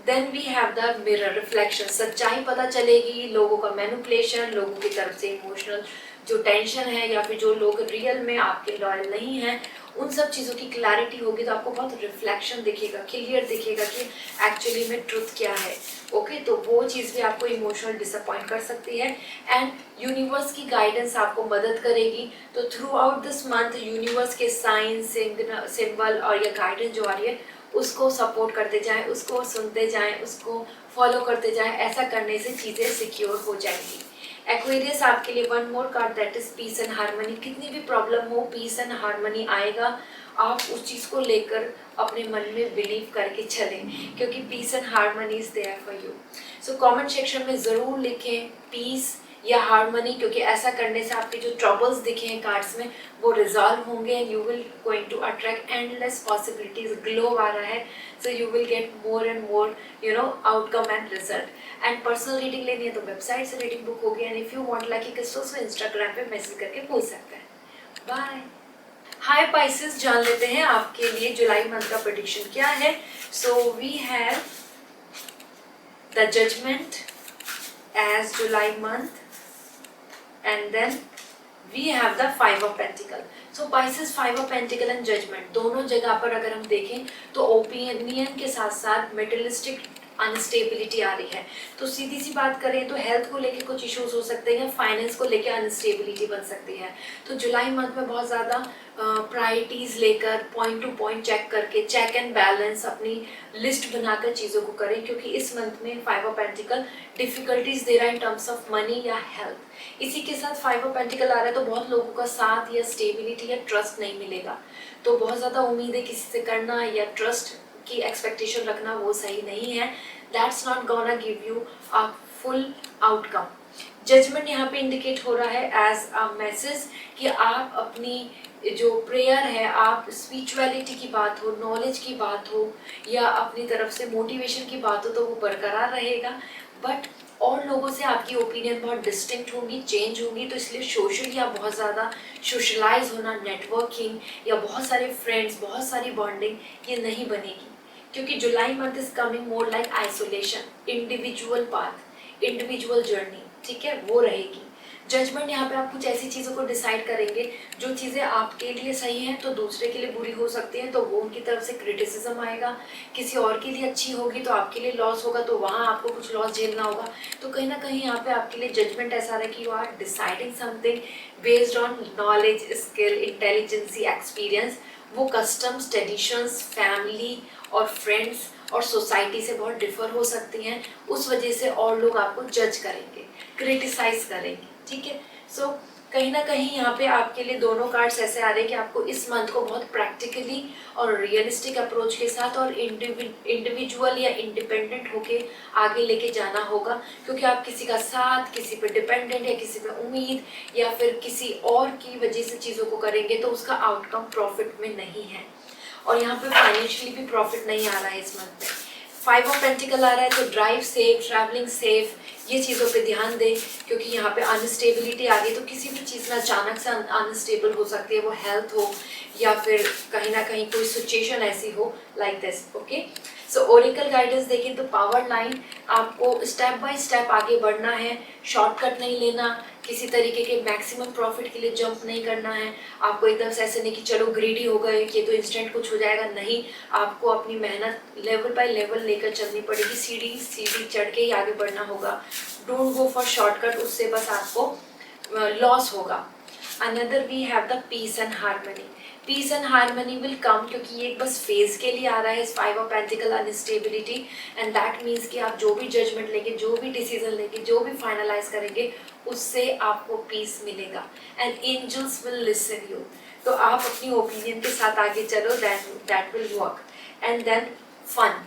Then we have the mirror reflection, सच्चाई पता चलेगी, लोगों का मैनिपुलेशन, लोगों की तरफ से इमोशनल जो टेंशन है या फिर जो लोग रियल में आपके लॉयल नहीं हैं, उन सब चीज़ों की क्लैरिटी होगी तो आपको बहुत रिफ्लेक्शन दिखेगा, क्लियर दिखेगा कि एक्चुअली में ट्रुथ क्या है। ओके, तो वो चीज़ भी आपको इमोशनल डिसअपॉइंट कर सकती है एंड यूनिवर्स की गाइडेंस आपको मदद करेगी। तो through out this month universe के साइन सिंबल और ये गाइडेंस जो आ रही है उसको सपोर्ट करते जाएं, उसको सुनते जाएं, उसको फॉलो करते जाएं। ऐसा करने से चीज़ें सिक्योर हो जाएंगी। एक्वेरियस आपके लिए one more card that is peace and harmony. कितनी भी प्रॉब्लम हो, पीस एंड हार्मनी आएगा। आप उस चीज़ को लेकर अपने मन में बिलीव करके चलें क्योंकि peace and harmony is there for you. So comment section में ज़रूर लिखें पीस या हार्मनी, क्योंकि ऐसा करने से आपके जो ट्रबल्स दिखे हैं कार्ड्स में वो रिजॉल्व होंगे and you will going to attract endless possibilities. Glow आ रहा है, so you will get more and more outcome and result. And personal reading लेनी है तो वेबसाइट से रीडिंग बुक होगी and if you want lucky crystals तो Instagram पे मैसेज करके पूछ सकते हैं। बाय। हाय पाइसेस, जान लेते हैं आपके लिए जुलाई मंथ का प्रेडिक्शन क्या है। So we have the judgement as July month and then we have the five of pentacle. So Pisces, five of pentacle and judgment दोनों जगह पर अगर हम देखें तो ओपिनियन के साथ साथ मेटलिस्टिक अनस्टेबिलिटी आ रही है। तो सीधी सी बात करें तो हेल्थ को लेके कुछ इश्यूज हो सकते हैं, फाइनेंस को लेके अनस्टेबिलिटी बन सकती है। तो जुलाई मंथ में बहुत ज़्यादा प्रायोरिटीज़ लेकर पॉइंट टू पॉइंट चेक करके चेक एंड बैलेंस अपनी लिस्ट बनाकर चीज़ों को करें, क्योंकि इस मंथ में फाइव ऑफ पेंटिकल डिफिकल्टीज दे रहा है इन टर्म्स ऑफ मनी या हेल्थ। इसी के साथ फाइव ऑफ पेंटिकल आ रहा है तो बहुत लोगों का साथ या स्टेबिलिटी या ट्रस्ट नहीं मिलेगा। तो बहुत ज़्यादा उम्मीदें किसी से करना या ट्रस्ट की एक्सपेक्टेशन रखना वो सही नहीं है। That's not gonna give you a full outcome. Judgement यहाँ पे इंडिकेट हो रहा है एज अ मैसेज कि आप अपनी जो प्रेयर है, आप स्पिरिचुअलिटी की बात हो, नॉलेज की बात हो या अपनी तरफ से मोटिवेशन की बात हो तो वो बरकरार रहेगा। बट और लोगों से आपकी ओपिनियन बहुत डिस्टिंक्ट होंगी, चेंज होंगी। तो इसलिए सोशली आप बहुत ज़्यादा सोशलाइज होना, नेटवर्किंग या बहुत सारे फ्रेंड्स, बहुत सारी बॉन्डिंग ये नहीं बनेगी, क्योंकि July month is coming more like isolation, individual path, individual journey, ठीक है, वो रहेगी। जजमेंट यहाँ पे आप कुछ ऐसी चीज़ों को डिसाइड करेंगे जो चीज़ें आपके लिए सही हैं तो दूसरे के लिए बुरी हो सकती हैं, तो वो उनकी तरफ से क्रिटिसिज्म आएगा। किसी और के लिए अच्छी होगी तो आपके लिए लॉस होगा, तो वहाँ आपको कुछ लॉस झेलना होगा। तो कहीं ना कहीं यहाँ पे आपके लिए जजमेंट ऐसा रहा कि you are deciding something based on knowledge, skill, intelligence, experience. वो कस्टम्स, ट्रेडिशंस, फैमिली और फ्रेंड्स और सोसाइटी से बहुत डिफर हो सकती हैं। उस वजह से और लोग आपको जज करेंगे, क्रिटिसाइज करेंगे, ठीक है। सो कहीं ना कहीं यहाँ पे आपके लिए दोनों कार्ड्स ऐसे आ रहे हैं कि आपको इस मंथ को बहुत प्रैक्टिकली और रियलिस्टिक अप्रोच के साथ और इंडिविजुअल या इंडिपेंडेंट होके आगे लेके जाना होगा, क्योंकि आप किसी का साथ, किसी पे डिपेंडेंट या किसी पे उम्मीद या फिर किसी और की वजह से चीज़ों को करेंगे तो उसका आउटकम प्रॉफिट में नहीं है। और यहाँ पे फाइनेंशियली भी प्रॉफिट नहीं आ रहा है इस मंथ में। फाइव ऑफ पेंटिकल आ रहा है तो ड्राइव सेफ, ट्रैवलिंग सेफ, ये चीज़ों पे ध्यान दें, क्योंकि यहाँ पे अनस्टेबिलिटी आ गई। तो किसी भी चीज़ में अचानक से अनस्टेबल हो सकती है, वो हेल्थ हो या फिर कहीं ना कहीं कोई सिचुएशन ऐसी हो like this. Okay, so Oracle guidance देखें तो पावर लाइन, आपको स्टेप बाय स्टेप आगे बढ़ना है, शॉर्टकट नहीं लेना, किसी तरीके के मैक्सिमम प्रॉफिट के लिए जंप नहीं करना है। आपको एकदम से ऐसे नहीं कि चलो ग्रीडी हो गए, ये तो इंस्टेंट कुछ हो जाएगा, नहीं। आपको अपनी मेहनत लेवल बाय लेवल लेकर चलनी पड़ेगी, सीढ़ी सीढ़ी चढ़ के ही आगे बढ़ना होगा। डोंट गो फॉर शॉर्टकट, उससे बस आपको लॉस होगा। Another we have the peace and harmony. Peace and harmony will come, क्योंकि ये बस फेज के लिए आ रहा है इस five of pentacle unstability, and that means कि आप जो भी जजमेंट लेंगे, जो भी डिसीजन लेंगे, जो भी फाइनलाइज करेंगे, उससे आपको पीस मिलेगा and angels will listen you. तो आप अपनी ओपिनियन के साथ आगे चलो, that will work. And then fun,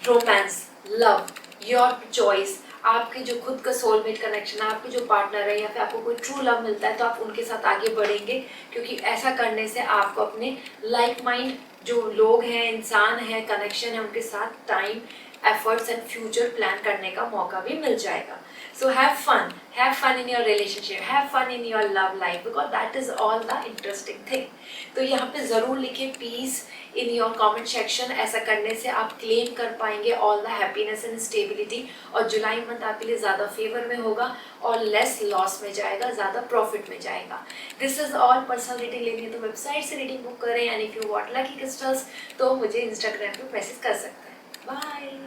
romance, love, your choice, आपके जो खुद का सोलमेट कनेक्शन है, आपके जो पार्टनर है या फिर आपको कोई ट्रू लव मिलता है तो आप उनके साथ आगे बढ़ेंगे, क्योंकि ऐसा करने से आपको अपने लाइक माइंड जो लोग हैं, इंसान है, कनेक्शन है, उनके साथ time, efforts and future plan करने का मौका भी मिल जाएगा. So have fun in your relationship, have fun in your love life, because that is all the interesting thing. तो यहाँ पे ज़रूर लिखिए peace in your comment section. ऐसा करने से आप claim कर पाएंगे all the happiness and stability, और जुलाई मंथ आपके लिए ज़्यादा फेवर में होगा और लेस लॉस में जाएगा, ज़्यादा प्रॉफिट में जाएगा. This is all. Personal reading लेनी है तो वेबसाइट से रीडिंग बुक करें, and if you want lucky crystals तो मुझे इंस्टाग्राम पे मैसेज कर सकते हैं. बाय.